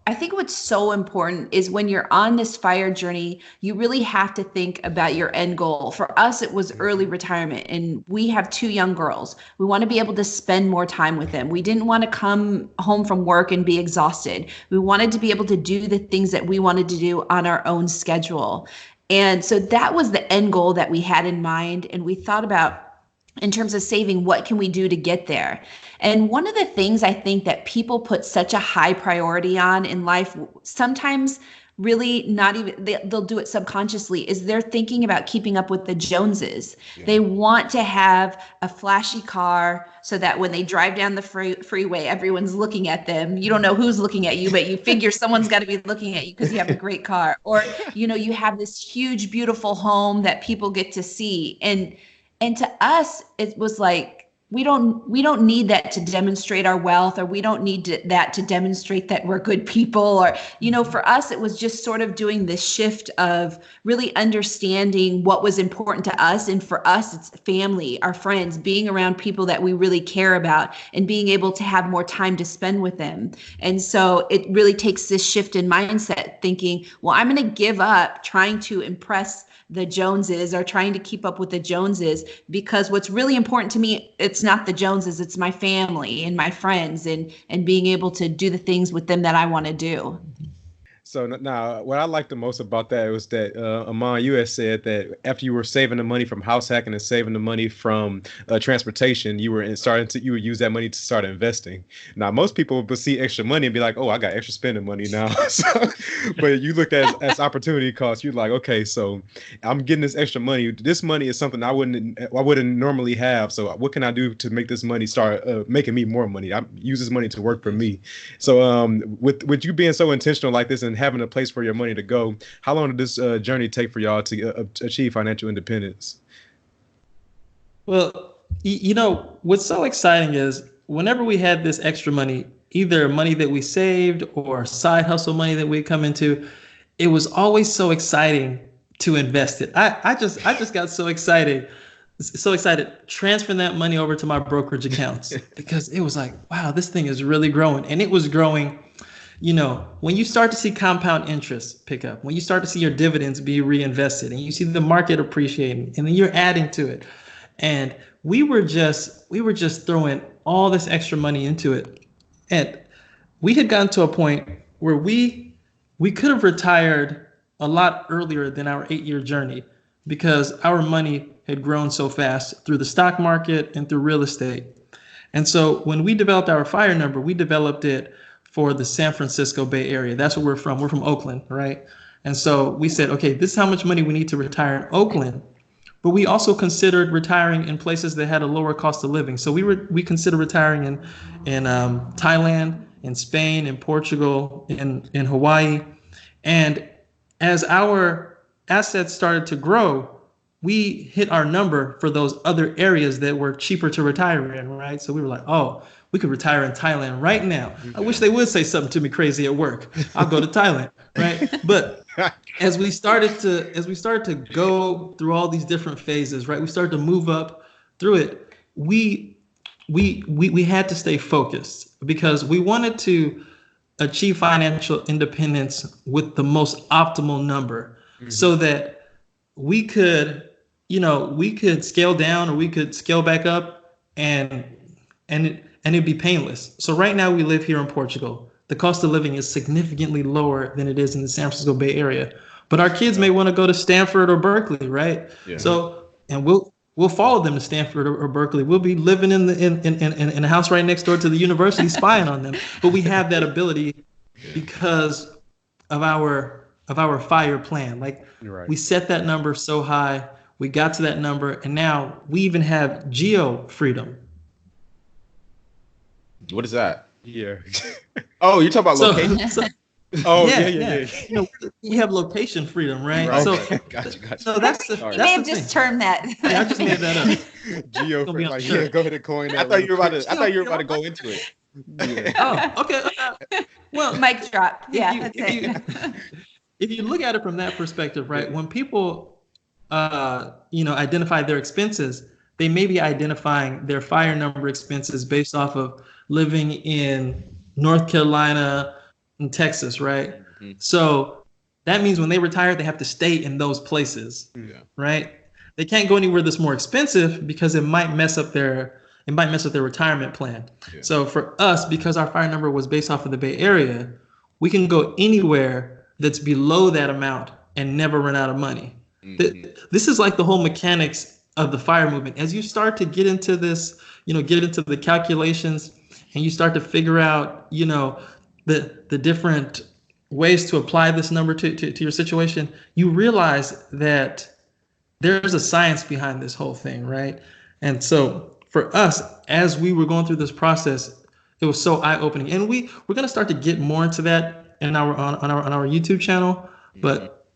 I think what's so important is when you're on this FIRE journey, you really have to think about your end goal. For us, it was early retirement, and we have 2 young girls. We want to be able to spend more time with them. We didn't want to come home from work and be exhausted. We wanted to be able to do the things that we wanted to do on our own schedule. And so that was the end goal that we had in mind. And we thought about, in terms of saving, what can we do to get there? And one of the things I think that people put such a high priority on in life, sometimes really not even, they'll do it subconsciously, is they're thinking about keeping up with the Joneses. Yeah. They want to have a flashy car so that when they drive down the freeway, everyone's looking at them. You don't know who's looking at you, but you figure someone's got to be looking at you because you have a great car. Or, you have this huge, beautiful home that people get to see. And to us, it was like, we don't need that to demonstrate our wealth, or we don't need that to demonstrate that we're good people. Or, for us, it was just sort of doing this shift of really understanding what was important to us. And for us, it's family, our friends, being around people that we really care about, and being able to have more time to spend with them. And so it really takes this shift in mindset, thinking, well, I'm going to give up trying to impress the Joneses or trying to keep up with the Joneses, because what's really important to me, it's not the Joneses, it's my family and my friends, and being able to do the things with them that I want to do. So now, what I liked the most about that was that Amon, you had said that after you were saving the money from house hacking and saving the money from transportation, you would use that money to start investing. Now, most people would see extra money and be like, "Oh, I got extra spending money now." But you look at as opportunity cost. You're like, "Okay, so I'm getting this extra money. This money is something I wouldn't normally have. So what can I do to make this money start making me more money? I use this money to work for me." So with you being so intentional like this and having a place for your money to go, how long did this journey take for y'all to achieve financial independence? Well, what's so exciting is whenever we had this extra money, either money that we saved or side hustle money that we come into, it was always so exciting to invest it. I just got so excited transferring that money over to my brokerage accounts because it was like, wow, this thing is really growing. And it was growing. When you start to see compound interest pick up, when you start to see your dividends be reinvested, and you see the market appreciating, and then you're adding to it. And we were just throwing all this extra money into it. And we had gotten to a point where we could have retired a lot earlier than our 8-year journey, because our money had grown so fast through the stock market and through real estate. And so when we developed our FIRE number, we developed it for the San Francisco Bay Area. That's where we're from. We're from Oakland, right? And so we said, okay, this is how much money we need to retire in Oakland. But we also considered retiring in places that had a lower cost of living. So we considered retiring in Thailand, in Spain, in Portugal, in Hawaii. And as our assets started to grow, we hit our number for those other areas that were cheaper to retire in, right? So we were like, oh, we could retire in Thailand right now. I wish they would say something to me crazy at work. I'll go to Thailand, right? But as we started to go through all these different phases, right? We started to move up through it. We had to stay focused because we wanted to achieve financial independence with the most optimal number, so that we could scale down or we could scale back up and it'd be painless. So right now we live here in Portugal. The cost of living is significantly lower than it is in the San Francisco Bay Area. But our kids may want to go to Stanford or Berkeley, right? Yeah. So, and we'll follow them to Stanford or Berkeley. We'll be living in a house right next door to the university, spying on them. But we have that ability because of our FIRE plan. Like we set that number so high, we got to that number, and now we even have geo freedom. What is that? Yeah. Oh, you're talking about location? Yeah. You know, we have location freedom, right? So, Gotcha. So that's the. You may have just termed that. Yeah, I just made that up. Geo, Gonna be like, sure. yeah, go ahead and coin that. I thought you were about to go into it. Oh, okay. Well, Mic drop. Yeah, that's it. If you look at it from that perspective, right? When people, identify their expenses, they may be identifying their FIRE number expenses based off of living in North Carolina and Texas, right? Mm-hmm. So that means when they retire, they have to stay in those places, right? They can't go anywhere that's more expensive because it might mess up their retirement plan. Yeah. So for us, because our FIRE number was based off of the Bay Area, we can go anywhere that's below that amount and never run out of money. Mm-hmm. This is like the whole mechanics of the FIRE movement. As you start to get into this, get into the calculations, and you start to figure out, the different ways to apply this number to your situation, you realize that there's a science behind this whole thing, right? And so for us, as we were going through this process, it was so eye-opening. And we're going to start to get more into that on our YouTube channel. But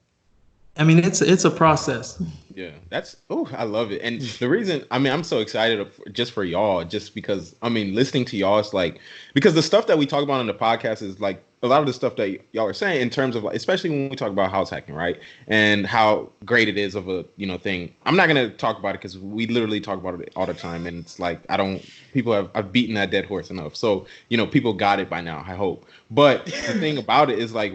I mean, it's a process. Yeah, I love it. And the reason, I'm so excited just for y'all, just because, listening to y'all is like, because the stuff that we talk about on the podcast is like a lot of the stuff that y'all are saying in terms of like, especially when we talk about house hacking, right? And how great it is of a, thing. I'm not going to talk about it because we literally talk about it all the time. And it's like, I've beaten that dead horse enough. So, people got it by now, I hope. But the thing about it is like,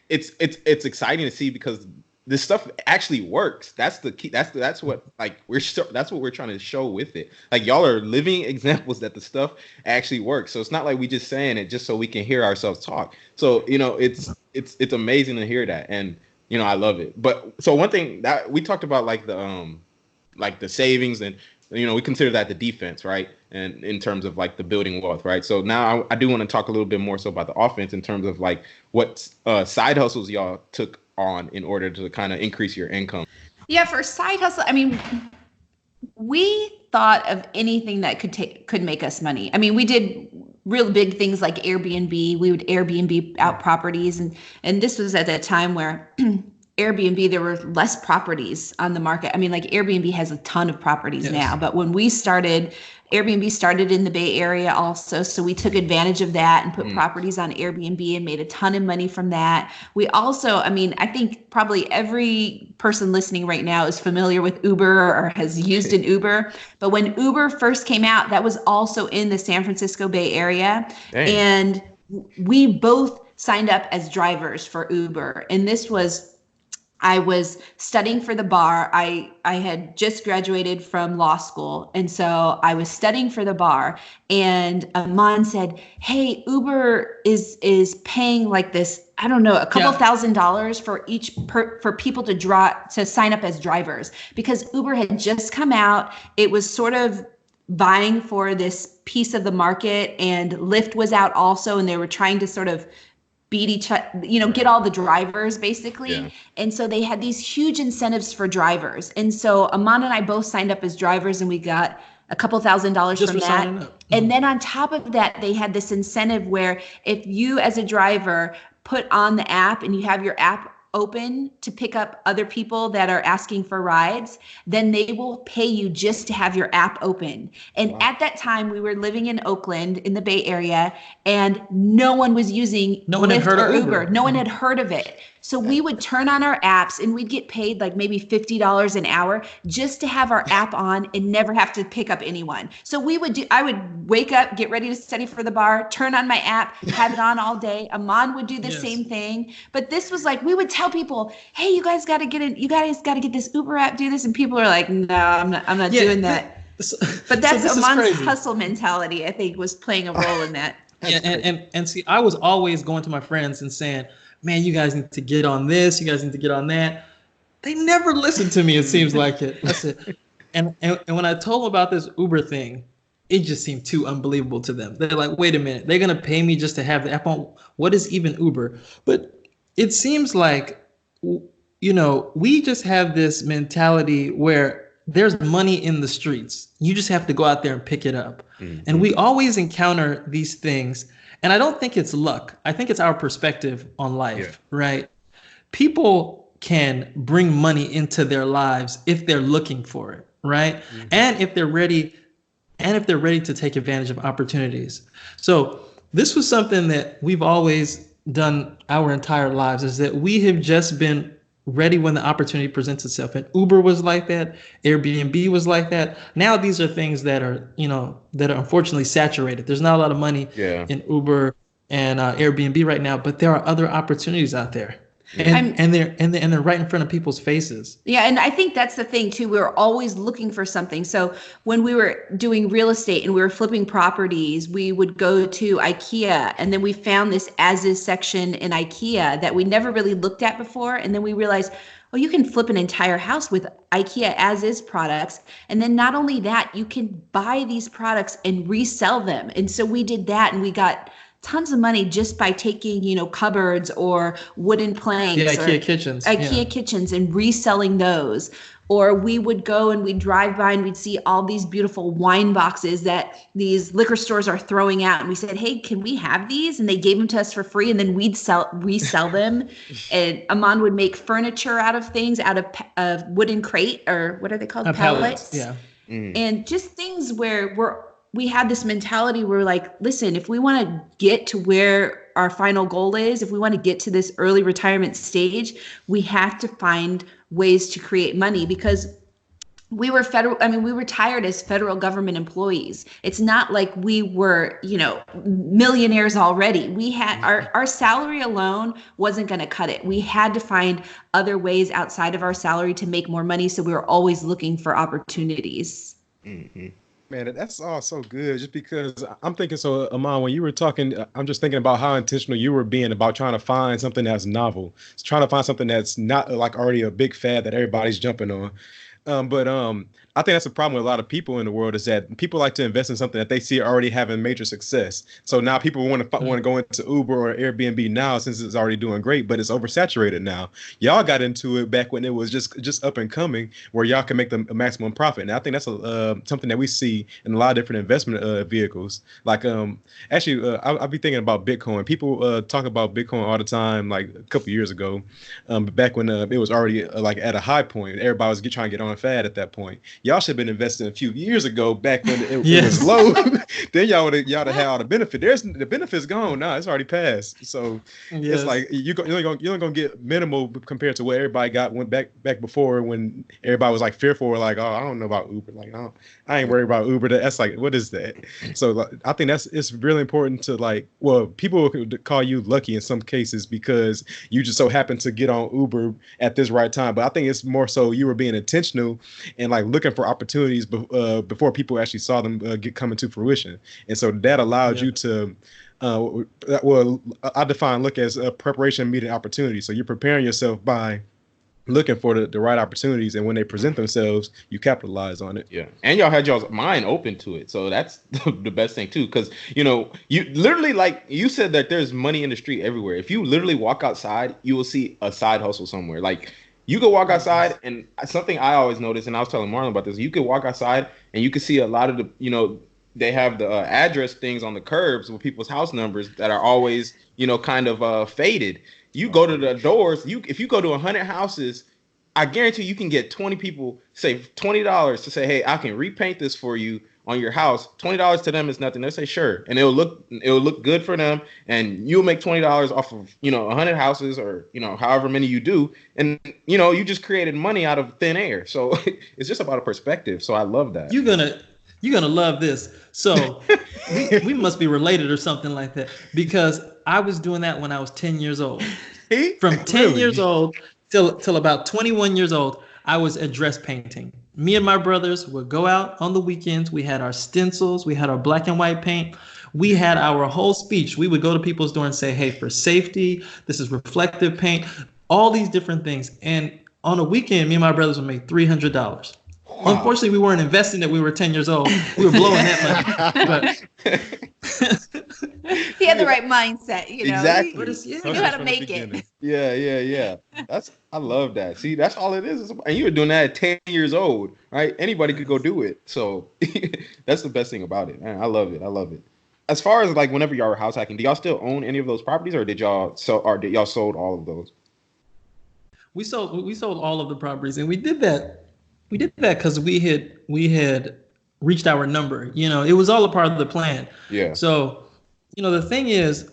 it's exciting to see because this stuff actually works. That's the key. That's what we're trying to show with it. Like y'all are living examples that the stuff actually works. So it's not like we just saying it just so we can hear ourselves talk. So it's amazing to hear that, and I love it. But so one thing that we talked about, like the savings, and we consider that the defense, right? And in terms of like the building wealth, right? So now I do want to talk a little bit more so about the offense in terms of like what side hustles y'all took on in order to kind of increase your income. Yeah, for side hustle, we thought of anything that could make us money. We did real big things like Airbnb. We would Airbnb out properties, and this was at that time where Airbnb, there were less properties on the market. Like Airbnb has a ton of properties now, but when we started, Airbnb started in the Bay Area also. So we took advantage of that and put properties on Airbnb and made a ton of money from that. We also, I think probably every person listening right now is familiar with Uber or has used an Uber. But when Uber first came out, that was also in the San Francisco Bay Area. Dang. And we both signed up as drivers for Uber. And I was studying for the bar. I had just graduated from law school. And so I was studying for the bar, and Amon said, hey, Uber is paying like this, I don't know, a couple $1,000s for people to sign up as drivers, because Uber had just come out. It was sort of vying for this piece of the market, and Lyft was out also, and they were trying to sort of beat each other, get all the drivers basically. Yeah. And so they had these huge incentives for drivers. And so Amon and I both signed up as drivers, and we got a couple $1,000s from that. And then on top of that, they had this incentive where if you as a driver put on the app and you have your app open to pick up other people that are asking for rides, then they will pay you just to have your app open. And at that time, we were living in Oakland in the Bay Area, and no one was using Lyft or Uber. No one had heard of it. So we would turn on our apps, and we'd get paid like maybe $50 an hour just to have our app on and never have to pick up anyone. So I would wake up, get ready to study for the bar, turn on my app, have it on all day. Amon would do the same thing. But this was like, we would tell people, hey, you guys got to get this Uber app, do this. And people are like, no, I'm not doing that. But that's Amon's hustle mentality, I think, was playing a role in that. And see, I was always going to my friends and saying, man, you guys need to get on this. You guys need to get on that. They never listened to me. It seems like it. I said, And when I told them about this Uber thing, it just seemed too unbelievable to them. They're like, wait a minute, they're going to pay me just to have the app on? What is even Uber? But it seems like, we just have this mentality where there's money in the streets. You just have to go out there and pick it up. Mm-hmm. And we always encounter these things. And I don't think it's luck. I think it's our perspective on life, right? People can bring money into their lives if they're looking for it, right? Mm-hmm. And if they're ready to take advantage of opportunities. So this was something that we've always done our entire lives, is that we have just been ready when the opportunity presents itself. And Uber was like that. Airbnb was like that. Now these are things that are unfortunately saturated. There's not a lot of money in Uber and Airbnb right now, but there are other opportunities out there. And they're right in front of people's faces. Yeah, and I think that's the thing too. We're always looking for something. So when we were doing real estate and we were flipping properties, we would go to IKEA, and then we found this as-is section in IKEA that we never really looked at before. And then we realized, oh, you can flip an entire house with IKEA as-is products. And then not only that, you can buy these products and resell them. And so we did that, and we got tons of money just by taking, cupboards or wooden planks, IKEA kitchens and reselling those. Or we would go and we'd drive by and we'd see all these beautiful wine boxes that these liquor stores are throwing out. And we said, hey, can we have these? And they gave them to us for free. And then we'd resell them. And Amon would make furniture out of things, out of wooden crate, or what are they called? Pallets. Yeah. And just things where we had this mentality where, like, listen, if we want to get to where our final goal is, if we want to get to this early retirement stage, we have to find ways to create money, because we retired as federal government employees. It's not like we were, millionaires already. We had our salary alone wasn't going to cut it. We had to find other ways outside of our salary to make more money. So we were always looking for opportunities. Mm-hmm. Man, that's all so good. Just because I'm thinking, so Amon, when you were talking, I'm just thinking about how intentional you were being about trying to find something that's novel. It's trying to find something that's not like already a big fad that everybody's jumping on. But I think that's a problem with a lot of people in the world, is that people like to invest in something that they see already having major success. So now people want to go into Uber or Airbnb now, since it's already doing great, but it's oversaturated now. Y'all got into it back when it was just up and coming, where y'all can make the maximum profit. And I think that's something that we see in a lot of different investment vehicles. Like actually, I'll be thinking about Bitcoin. People talk about Bitcoin all the time, like a couple years ago, back when it was already like at a high point. Everybody was trying to get on a fad at that point. Y'all should have been investing a few years ago, back when it was low. Then y'all would have had all the benefit. The benefit's gone now. It's already passed. So it's like you're only gonna get minimal compared to what everybody went back before, when everybody was like fearful, like, oh, I don't know about Uber. Like, I ain't worried about Uber. That's like, what is that? So I think it's really important to, like, well, people could call you lucky in some cases because you just so happen to get on Uber at this right time. But I think it's more so you were being intentional and like looking for opportunities before people actually saw them come into fruition. And so that allowed you to, I define look as preparation meeting opportunity. So you're preparing yourself by looking for the right opportunities, and when they present themselves, you capitalize on it. Yeah, and y'all had y'all's mind open to it, so that's the best thing too. Because you literally, like you said, that there's money in the street everywhere. If you literally walk outside, you will see a side hustle somewhere. Like, you could walk outside, and something I always notice, and I was telling Marlon about this, you could walk outside and you could see a lot of the, they have the address things on the curbs with people's house numbers that are always, kind of faded. You go to the doors, if you go to 100 houses, I guarantee you can get 20 people, say $20 to say, hey, I can repaint this for you on your house. $20 to them is nothing. They'll say, sure. And it'll look good for them. And you'll make $20 off of, 100 houses, or, however many you do. And, you just created money out of thin air. So it's just about a perspective. So I love that. You're gonna love this. So we must be related or something like that, because I was doing that when I was 10 years old. From 10 years old till about 21 years old, I was address painting. Me and my brothers would go out on the weekends. We had our stencils. We had our black and white paint. We had our whole speech. We would go to people's door and say, hey, for safety, this is reflective paint, all these different things. And on a weekend, me and my brothers would make $300. Unfortunately, we weren't investing that we were 10 years old. We were blowing that money. He had the right mindset, Exactly. He knew how to make it. Yeah. I love that. See, that's all it is. And you were doing that at 10 years old, right? Anybody could go do it. So that's the best thing about it, man. I love it. As far as like whenever y'all were house hacking, do y'all still own any of those properties, or did y'all sold all of those? We sold all of the properties, and we did that because we had reached our number. It was all a part of the plan. Yeah. So, the thing is,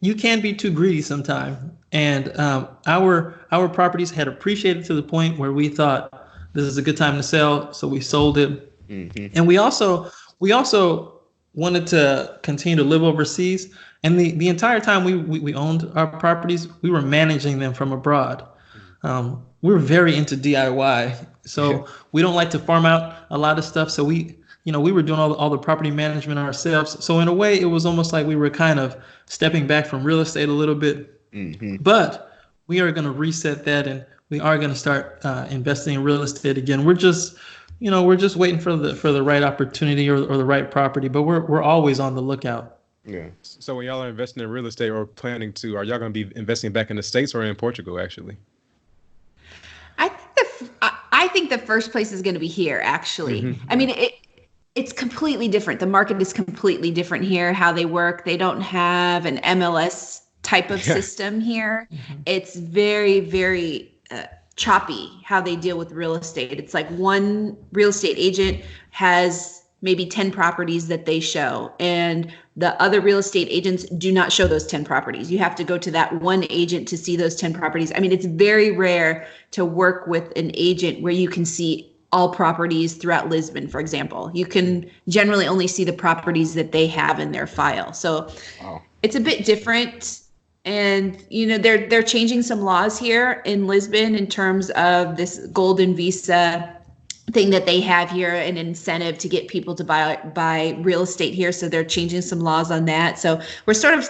you can be too greedy sometimes, and our properties had appreciated to the point where we thought this is a good time to sell, so we sold it. Mm-hmm. And we also wanted to continue to live overseas, and the entire time we owned our properties, we were managing them from abroad. We're very into DIY, so we don't like to farm out a lot of stuff. So we were doing all the property management ourselves. So in a way, it was almost like we were kind of stepping back from real estate a little bit. Mm-hmm. But we are going to reset that, and we are going to start investing in real estate again. We're just waiting for the right opportunity or the right property. But we're always on the lookout. Yeah. So when y'all are investing in real estate or planning to, are y'all going to be investing back in the States or in Portugal, actually? I think the first place is going to be here, actually. Mm-hmm. I mean, it's completely different. The market is completely different here, how they work. They don't have an MLS type of system here. Mm-hmm. It's very, very choppy how they deal with real estate. It's like one real estate agent has maybe 10 properties that they show, and the other real estate agents do not show those 10 properties. You have to go to that one agent to see those 10 properties. I mean, it's very rare to work with an agent where you can see all properties throughout Lisbon, for example. You can generally only see the properties that they have in their file. So It's a bit different. And, they're changing some laws here in Lisbon in terms of this golden visa thing that they have here, an incentive to get people to buy real estate here. So they're changing some laws on that. So we're sort of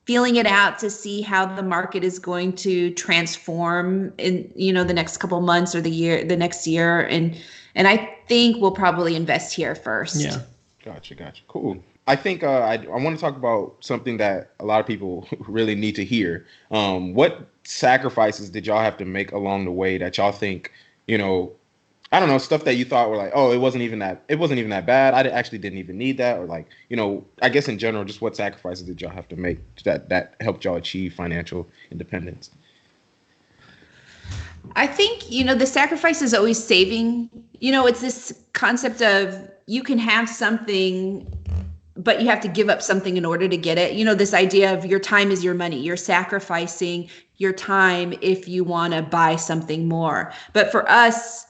feeling it out to see how the market is going to transform in, the next couple of months or the next year. And I think we'll probably invest here first. Yeah. Gotcha. Cool. I think I want to talk about something that a lot of people really need to hear. What sacrifices did y'all have to make along the way that y'all think, I don't know, stuff that you thought were like, oh, it wasn't even that bad. I actually didn't even need that. Or like, I guess in general, just what sacrifices did y'all have to make that helped y'all achieve financial independence? I think, the sacrifice is always saving. It's this concept of you can have something, but you have to give up something in order to get it. This idea of your time is your money. You're sacrificing your time if you want to buy something more. But for us,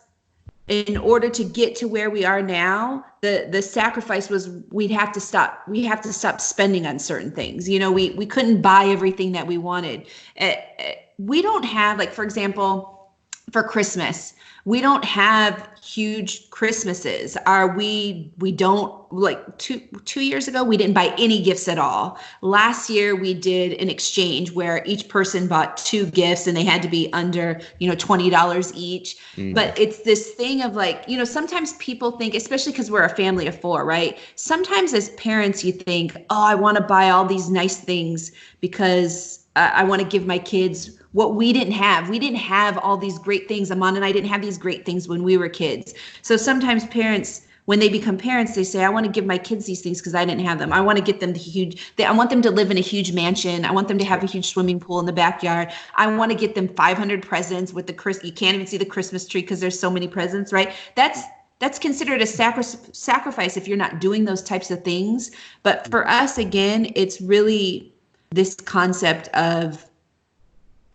in order to get to where we are now, the sacrifice was we have to stop spending on certain things. We couldn't buy everything that we wanted. We don't have, like, for example, for Christmas, we don't have huge Christmases. We don't, like, two years ago, we didn't buy any gifts at all. Last year, we did an exchange where each person bought 2 gifts and they had to be under, $20 each. Mm. But it's this thing of like, sometimes people think, especially because we're a family of 4, right? Sometimes as parents, you think, oh, I want to buy all these nice things because I want to give my kids what we didn't have. We didn't have all these great things. Amon and I didn't have these great things when we were kids. So sometimes parents, when they become parents, they say, I want to give my kids these things because I didn't have them. I want to get them I want them to live in a huge mansion. I want them to have a huge swimming pool in the backyard. I want to get them 500 presents with you can't even see the Christmas tree because there's so many presents, right? That's considered a sacrifice if you're not doing those types of things. But for us, again, it's really this concept of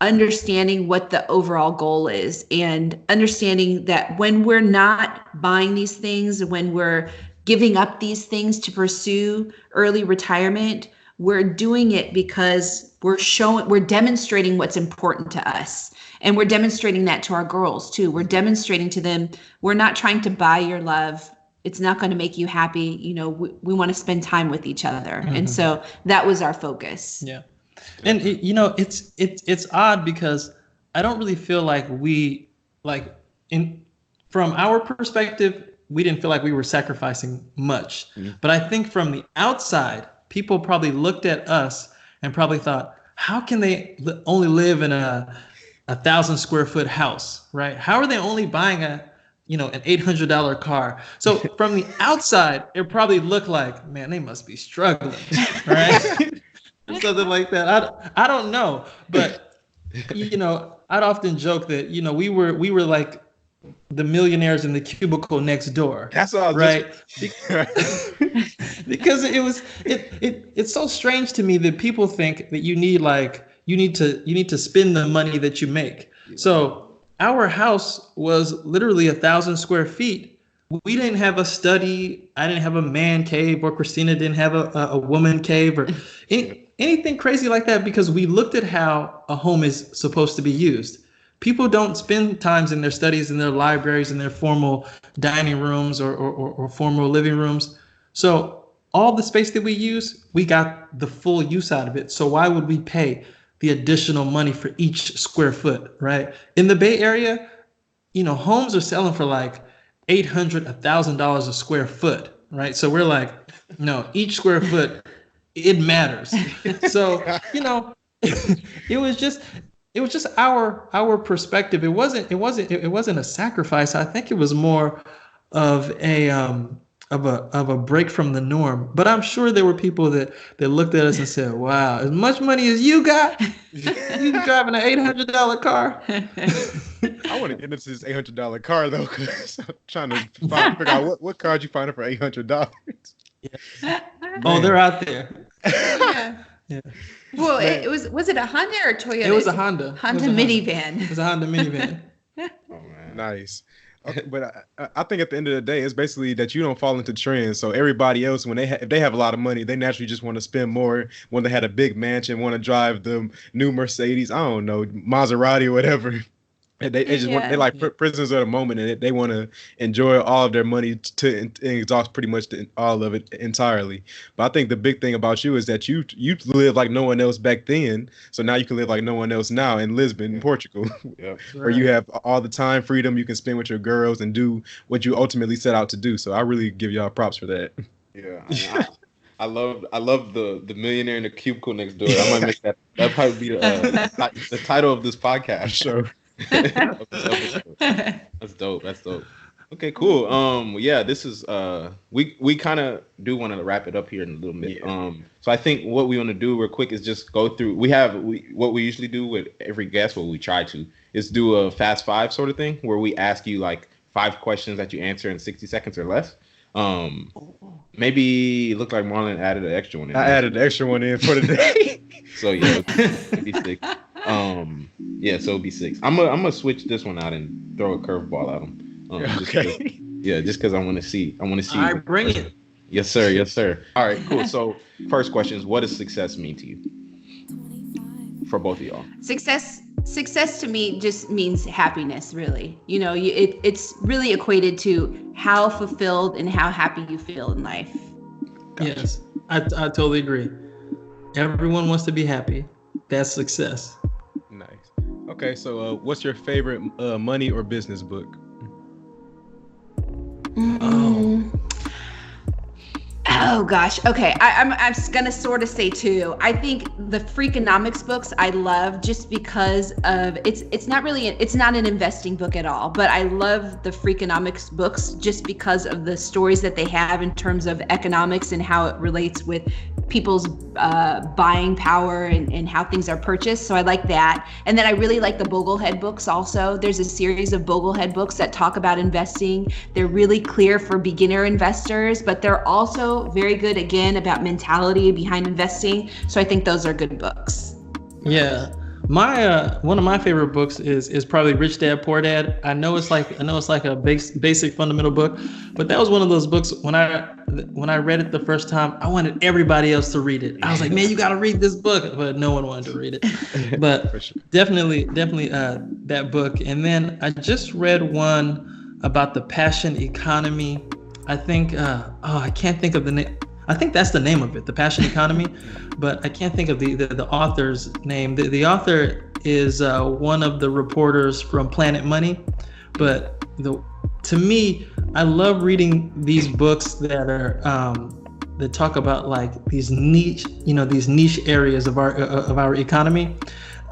understanding what the overall goal is and understanding that when we're not buying these things, when we're giving up these things to pursue early retirement, we're doing it because we're demonstrating what's important to us. And we're demonstrating that to our girls too. We're demonstrating to them, we're not trying to buy your love. It's not going to make you happy. We want to spend time with each other. Mm-hmm. And so that was our focus. Yeah. And it's odd because I don't really feel like from our perspective, we didn't feel like we were sacrificing much. But I think from the outside, people probably looked at us and probably thought, how can they only live in a 1,000 square foot house, right? How are they only buying an $800 car? So from the outside, it probably looked like, man, they must be struggling, right? Something like that. I don't know, but I'd often joke that we were like the millionaires in the cubicle next door. That's what I was right. Because it's so strange to me that people think that you need to spend the money that you make. So our house was literally 1,000 square feet. We didn't have a study. I didn't have a man cave, or Christina didn't have a woman cave, or anything crazy like that, because we looked at how a home is supposed to be used. People don't spend times in their studies, in their libraries, in their formal dining rooms or formal living rooms. So all the space that we use, we got the full use out of it. So why would we pay the additional money for each square foot, right? In the Bay Area, homes are selling for like $800, $1,000 a square foot, right? So we're like, no, each square foot, it matters. So, it was just our perspective. It wasn't a sacrifice. I think it was more of a break from the norm. But I'm sure there were people that looked at us and said, "Wow, as much money as you got, you driving an $800 car." I want to get into this $800 car though, because I'm trying to figure out what car you finding for $800. Yeah. Oh, they're out there. Yeah. Well, was it a Honda or a Toyota? It was a Honda. Honda minivan. It was a Honda minivan. Oh man, nice. Okay, but I think at the end of the day, it's basically that you don't fall into trends. So everybody else, when if they have a lot of money, they naturally just want to spend more. When they had a big mansion, want to drive the new Mercedes, I don't know, Maserati or whatever. And they just want, they're like prisoners of the moment, and they want to enjoy all of their money to exhaust pretty much all of it entirely. But I think the big thing about you is that you live like no one else back then, so now you can live like no one else now in Lisbon, Portugal, where you have all the time freedom you can spend with your girls and do what you ultimately set out to do. So I really give y'all props for that. Yeah. I love the millionaire in the cubicle next door. I might make that probably be the title of this podcast show. That's dope. Okay, cool. Yeah, this is we kind of do want to wrap it up here in a little bit. So I think what we want to do real quick is just go through. What we usually do with every guest, what we try to is do a fast five sort of thing, where we ask you like 5 questions that you answer in 60 seconds or less. Maybe it looked like Marlon added an extra one in. I added an extra one in for the day. So yeah, it'd be 6. So it'll be 6. I'm gonna switch this one out and throw a curveball at him. Okay. Just because I want to see. All right, bring it. Yes, sir. All right, cool. So first question is, what does success mean to you? For both of y'all. Success to me just means happiness, really. It's really equated to how fulfilled and how happy you feel in life. Gotcha. Yes, I totally agree. Everyone wants to be happy. That's success. Nice. Okay, so what's your favorite money or business book? Oh gosh. Okay. I'm just gonna sort of say 2. I think the Freakonomics books I love just because of it's not an investing book at all, but I love the Freakonomics books just because of the stories that they have in terms of economics and how it relates with people's buying power and how things are purchased. So I like that. And then I really like the Boglehead books also. There's a series of Boglehead books that talk about investing. They're really clear for beginner investors, but they're also very good, again, about mentality behind investing. So I think those are good books. Yeah. My one of my favorite books is probably Rich Dad Poor Dad. I know it's like a basic fundamental book, but that was one of those books when I read it the first time, I wanted everybody else to read it. I was like, man, you got to read this book, but no one wanted to read it. But sure. definitely that book. And then I just read one about the passion economy. I think I can't think of the name. I think that's the name of it, The Passion Economy, but I can't think of the author's name. The author is one of the reporters from Planet Money, but to me, I love reading these books that are that talk about like these niche areas of our economy.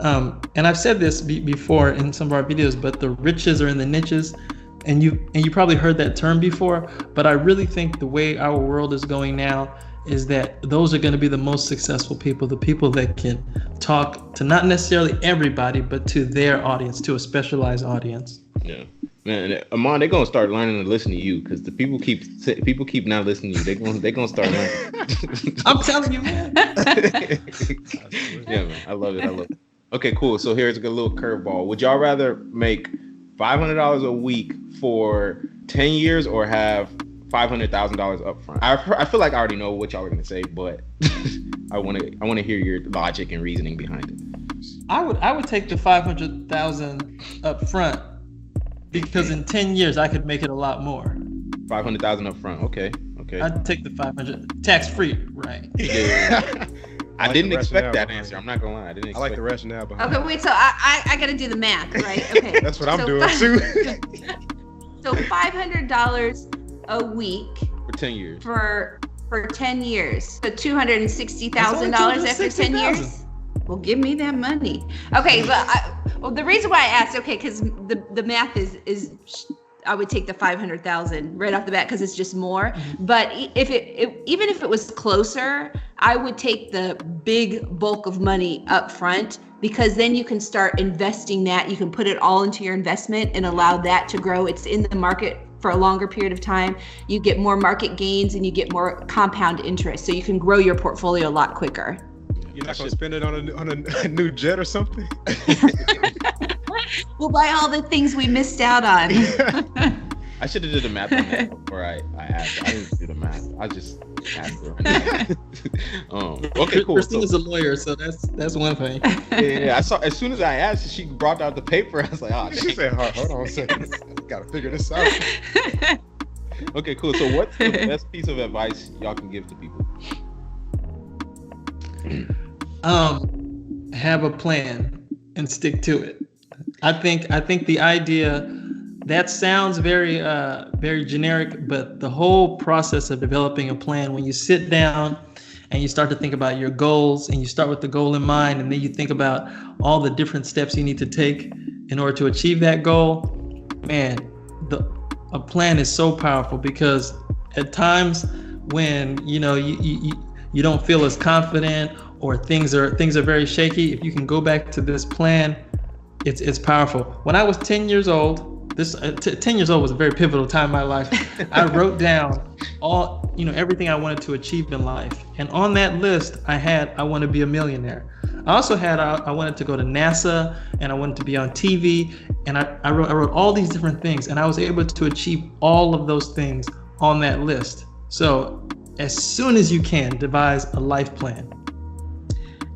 And I've said this before in some of our videos, but the riches are in the niches. And you probably heard that term before, but I really think the way our world is going now is that those are going to be the most successful people, the people that can talk to not necessarily everybody, but to their audience, to a specialized audience. Yeah, man, Amon, they're gonna start learning to listen to you because the people keep not listening to you. They're gonna start learning. I'm telling you, man. Yeah, man, I love it. Okay, cool. So here's a good little curveball. Would y'all rather make $500 a week for 10 years or have $500,000 up front? I feel like I already know what y'all are gonna say, but I want to hear your logic and reasoning behind it. I would take the 500,000 up front because in 10 years I could make it a lot more. 500,000 up front. Okay. I'd take the 500 tax free, right? Yeah. I like didn't expect that answer. I'm not gonna lie. I like the rationale behind Okay, wait. So I got to do the math, right? Okay. That's what I'm doing too. So $500 a week for 10 years. For 10 years. So $260,000 after 10 years. Well, give me that money. Okay, but the reason why I asked, okay, because the math is I would take the 500,000 right off the bat because it's just more. Mm-hmm. But even if it was closer, I would take the big bulk of money up front because then you can start investing that. You can put it all into your investment and allow that to grow. It's in the market for a longer period of time. You get more market gains and you get more compound interest. So you can grow your portfolio a lot quicker. You're not going to spend it on a new jet or something? We'll buy all the things we missed out on. I should have did the math on that before I asked. I didn't do the math. I just asked her. Okay, cool. Christina's a lawyer, so that's one thing. Yeah, I saw as soon as I asked, she brought out the paper. I was like, oh, she said, hold on a second. Gotta figure this out. Okay, cool. So what's the best piece of advice y'all can give to people? Have a plan and stick to it. I think the idea that sounds very very generic, but the whole process of developing a plan, when you sit down and you start to think about your goals and you start with the goal in mind and then you think about all the different steps you need to take in order to achieve that goal, man, a plan is so powerful because at times when you don't feel as confident or things are very shaky, if you can go back to this plan, it's powerful. When I was 10 years old, 10 years old was a very pivotal time in my life. I wrote down everything I wanted to achieve in life. And on that list, I want to be a millionaire. I also had, I wanted to go to NASA and I wanted to be on TV. And I wrote all these different things and I was able to achieve all of those things on that list. So as soon as you can, devise a life plan.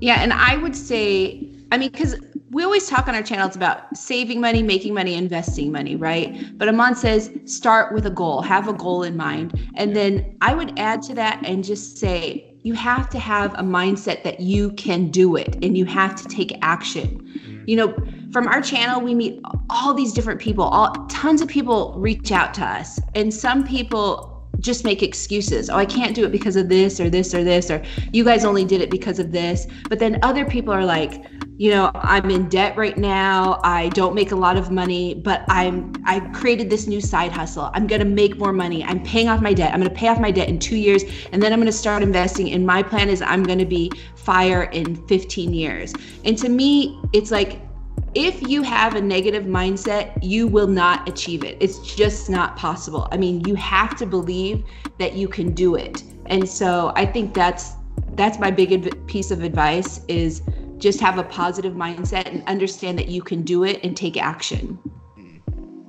Yeah, and I would say, because we always talk on our channels about saving money, making money, investing money, right? But Amon says, start with a goal, have a goal in mind. And then I would add to that and just say, you have to have a mindset that you can do it and you have to take action. From our channel, we meet all these different people, tons of people reach out to us. And some people just make excuses. Oh, I can't do it because of this or this or this, or you guys only did it because of this. But then other people are like, I'm in debt right now. I don't make a lot of money, but I created this new side hustle. I'm going to make more money. I'm paying off my debt. I'm going to pay off my debt in 2 years. And then I'm going to start investing. And my plan is I'm going to be FIRE in 15 years. And to me, it's like, if you have a negative mindset, you will not achieve it. It's just not possible. You have to believe that you can do it. And so I think that's my big piece of advice is just have a positive mindset and understand that you can do it and take action.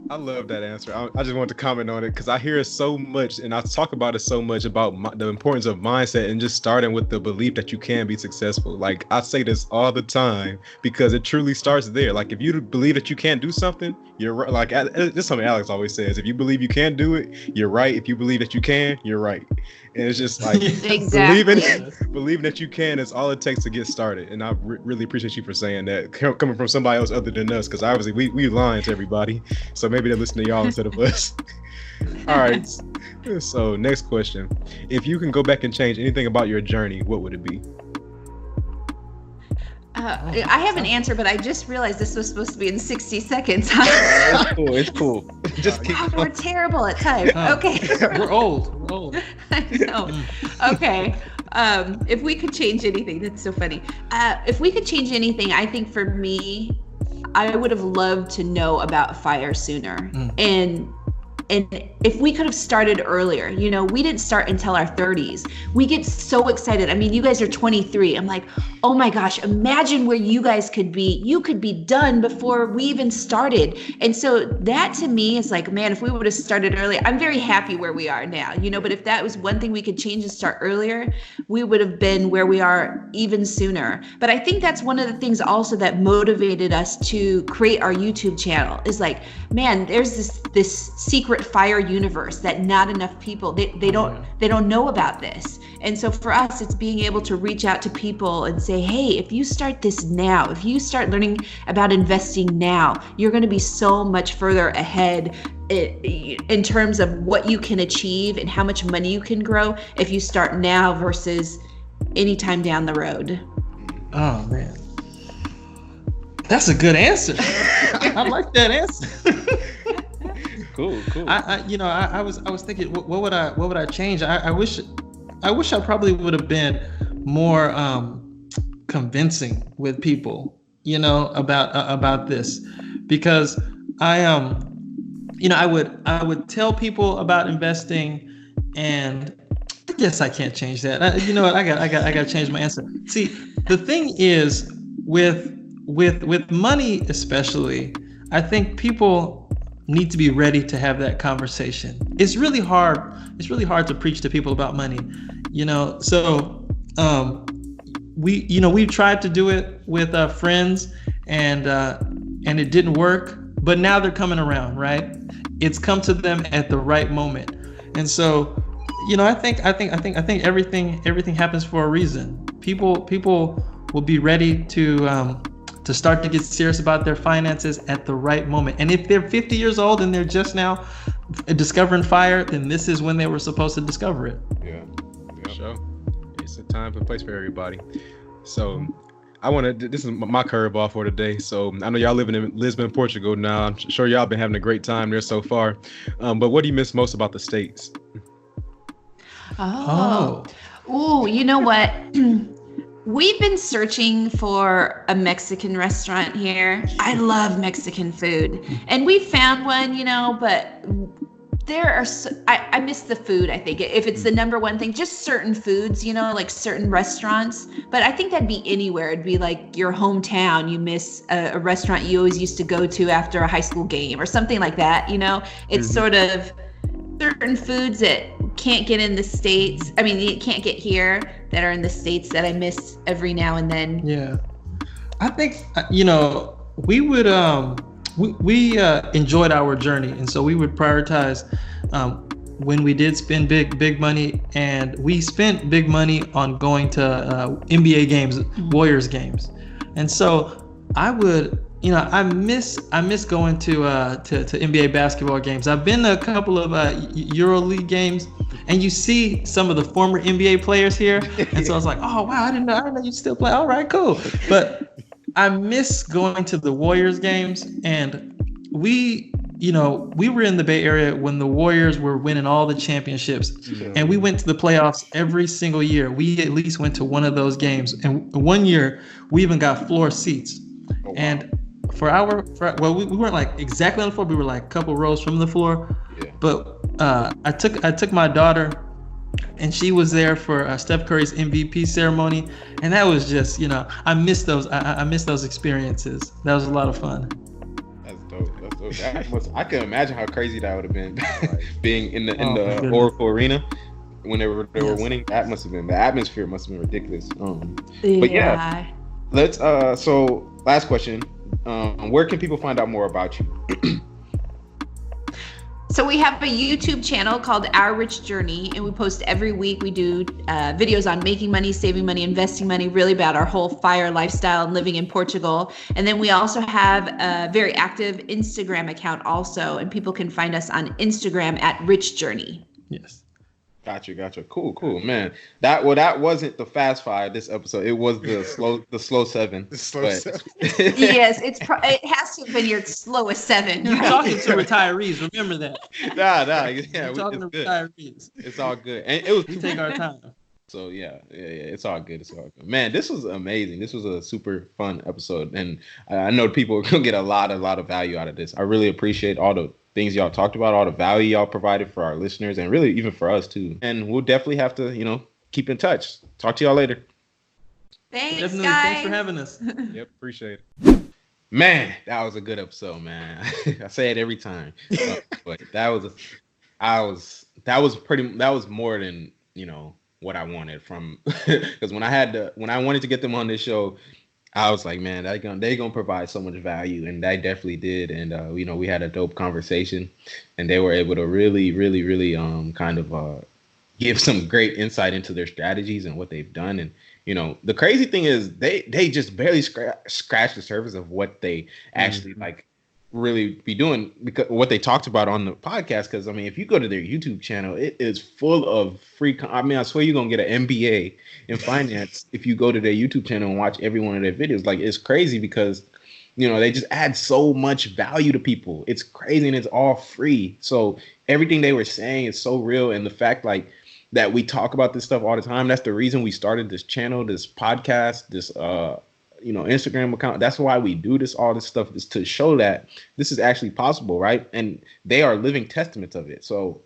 I love that answer. I just want to comment on it because I hear it so much and I talk about it so much about the importance of mindset and just starting with the belief that you can be successful. Like I say this all the time because it truly starts there. Like if you believe that you can't do something, you're right. Like this is something Alex always says. If you believe you can do it, you're right. If you believe that you can, you're right. And it's just like believing that you can is all it takes to get started. And I really appreciate you for saying that, coming from somebody else other than us, because obviously we lying to everybody. So maybe they're listening to y'all instead of us. All right. So next question. If you can go back and change anything about your journey, what would it be? I have an answer, but I just realized this was supposed to be in 60 seconds. It's cool. Just keep going. We're terrible at time. Okay. We're old. I know. Okay. If we could change anything, that's so funny. If we could change anything, I think for me, I would have loved to know about FIRE sooner. And if we could have started earlier, we didn't start until our 30s. We get so excited. I mean, you guys are 23. I'm like, oh my gosh, imagine where you guys could be. You could be done before we even started. And so that to me is like, man, if we would have started earlier, I'm very happy where we are now, but if that was one thing we could change and start earlier, we would have been where we are even sooner. But I think that's one of the things also that motivated us to create our YouTube channel is like, man, there's this secret FIRE universe that not enough people, they don't know about this. And so for us, it's being able to reach out to people and say, hey, if you start this now, if you start learning about investing now, you're going to be so much further ahead in terms of what you can achieve and how much money you can grow if you start now versus anytime down the road. Oh man, that's a good answer. I like that answer. Cool. I was thinking, what would I change? I wish I probably would have been more convincing with people, about this, because I would tell people about investing, and I guess I can't change that. You know what? I got to change my answer. See, the thing is with money especially, I think people need to be ready to have that conversation. It's really hard to preach to people about money, so we've tried to do it with friends, and it didn't work, but now they're coming around, right? It's come to them at the right moment. And so I think everything happens for a reason. People will be ready to start to get serious about their finances at the right moment. And if they're 50 years old and they're just now discovering FIRE, then this is when they were supposed to discover it. Yeah. Sure. It's a time and place for everybody. So this is my curveball for today. So I know y'all living in Lisbon, Portugal now. I'm sure y'all been having a great time there so far. But what do you miss most about the States? Oh, you know what? We've been searching for a Mexican restaurant here. I love Mexican food. And we found one, but there are, I miss the food, I think. If it's the number one thing, just certain foods, like certain restaurants. But I think that'd be anywhere. It'd be like your hometown. You miss a restaurant you always used to go to after a high school game or something like that, It's sort of certain foods that can't get in the States. I mean, you can't get here that are in the States that I miss every now and then. Yeah. I think, we would, we enjoyed our journey. And so we would prioritize when we did spend big money, and we spent big money on going to NBA games, Warriors games. And so I would, I miss going to NBA basketball games. I've been to a couple of EuroLeague games, and you see some of the former NBA players here, and so I was like, oh wow, I didn't know you still play. All right, cool. But I miss going to the Warriors games, and we were in the Bay Area when the Warriors were winning all the championships, and we went to the playoffs every single year. We at least went to one of those games, and one year we even got floor seats. Oh, wow. And we weren't like exactly on the floor. We were like a couple rows from the floor. Yeah. But I took my daughter, and she was there for Steph Curry's MVP ceremony, and that was just I miss those. I miss those experiences. That was a lot of fun. That's dope. I can imagine how crazy that would have been, being in the Oracle Arena when they were winning. That must have been, the atmosphere must have been ridiculous. But yeah, let's. So last question. Where can people find out more about you? So we have a YouTube channel called Our Rich Journey, and we post every week. We do videos on making money, saving money, investing money, really about our whole FIRE lifestyle and living in Portugal. And then we also have a very active Instagram account also, and people can find us on Instagram at Rich Journey. Yes. Gotcha. Cool, man. That wasn't the fast 5 this episode. It was the slow 7. The slow 7. Yes, it has to have been your slowest 7. You're right? talking to retirees. Remember that. Yeah, You're talking to good. retirees. It's all good, and it was We take our time. So yeah, it's all good. Man, this was amazing. This was a super fun episode, and I know people are gonna get a lot of value out of this. I really appreciate all the things y'all talked about, all the value y'all provided for our listeners, and really even for us too. And we'll definitely have to, keep in touch. Talk to y'all later. Thanks, Definitely. guys. Thanks for having us. Yep, appreciate it. Man, that was a good episode, man. I say it every time, but that was more than what I wanted from, because when I wanted to get them on this show, I was like, man, they gonna provide so much value, and they definitely did. And we had a dope conversation, and they were able to really give some great insight into their strategies and what they've done. And the crazy thing is they just barely scratch the surface of what they actually really be doing, because what they talked about on the podcast. Because if you go to their YouTube channel, it is full of free I swear you're gonna get an MBA in finance if you go to their YouTube channel and watch every one of their videos. Like, it's crazy because they just add so much value to people. It's crazy, and it's all free. So everything they were saying is so real, and the fact that we talk about this stuff all the time, that's the reason we started this channel, this podcast, this Instagram account. That's why we do all this stuff, is to show that this is actually possible, right? And they are living testaments of it. So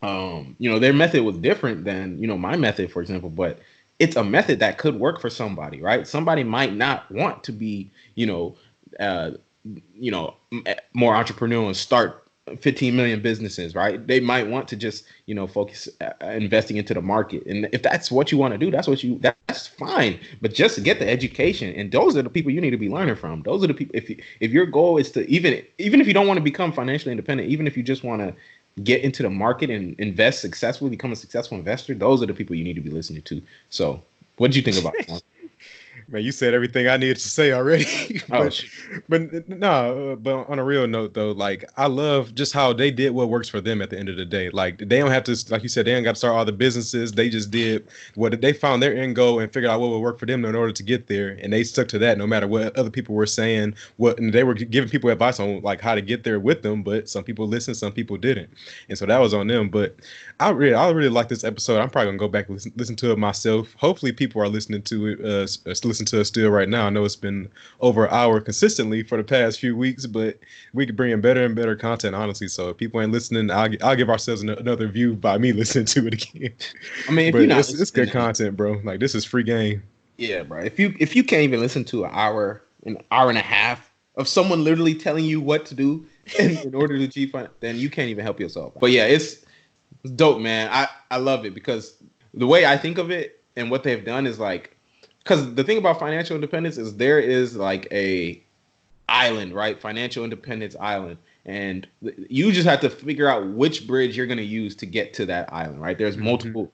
their method was different than my method, for example, but it's a method that could work for somebody, right? Somebody might not want to be more entrepreneurial and start 15 million businesses, right? They might want to just focus investing into the market, and if that's what you want to do, that's fine. But just get the education, and those are the people you need to be learning from. Those are the people. If your goal is to even if you don't want to become financially independent, even if you just want to get into the market and invest successfully, become a successful investor, those are the people you need to be listening to. So what did you think about it? Man, you said everything I needed to say already. but on a real note though, I love just how they did what works for them at the end of the day. Like, they don't have to, like you said, they don't got to start all the businesses. They just did what they found their end goal and figured out what would work for them in order to get there. And they stuck to that no matter what other people were saying, and they were giving people advice on how to get there with them, but some people listened, some people didn't. And so that was on them. But I really like this episode. I'm probably gonna go back and listen to it myself. Hopefully people are listening to it, listen to us still right now. I know it's been over an hour consistently for the past few weeks, but we could bring in better and better content, honestly. So if people ain't listening, I'll give ourselves another view by me listening to it again. It's good content, bro. Like, this is free game. Yeah, bro. If you can't even listen to an hour and a half of someone literally telling you what to do in order to achieve fun, then you can't even help yourself. But yeah, it's dope, man. I love it, because the way I think of it and what they've done is because the thing about financial independence is there is a island, right? Financial independence island. And you just have to figure out which bridge you're going to use to get to that island, right? There's multiple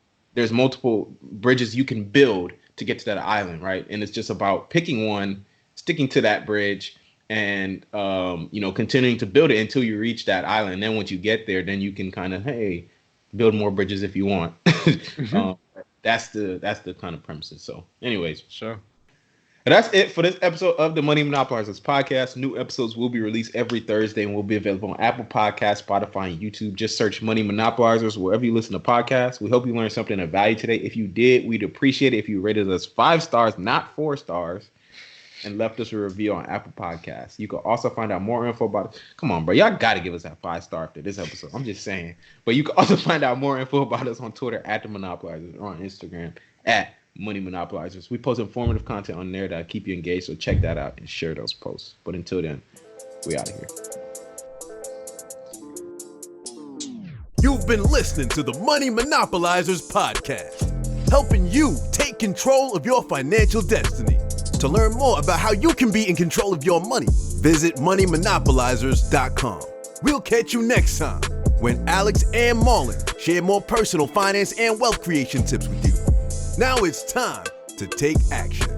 bridges you can build to get to that island, right? And it's just about picking one, sticking to that bridge, and continuing to build it until you reach that island. And then once you get there, then you can build more bridges if you want. That's the kind of premises. So anyways, sure. And that's it for this episode of the Money Monopolizers podcast. New episodes will be released every Thursday and will be available on Apple Podcasts, Spotify, and YouTube. Just search Money Monopolizers wherever you listen to podcasts. We hope you learned something of value today. If you did, we'd appreciate it if you rated us 5 stars, not 4 stars, and left us a review on Apple Podcasts. You can also find out more info about it. Come on, bro. Y'all got to give us that 5-star after this episode. I'm just saying. But you can also find out more info about us on Twitter at The Monopolizers, or on Instagram at Money Monopolizers. We post informative content on there that'll keep you engaged, so check that out and share those posts. But until then, we out of here. You've been listening to the Money Monopolizers podcast, helping you take control of your financial destiny. To learn more about how you can be in control of your money, visit moneymonopolizers.com. We'll catch you next time. when Alex and Marlon share more personal finance and wealth creation tips with you. Now it's time to take action.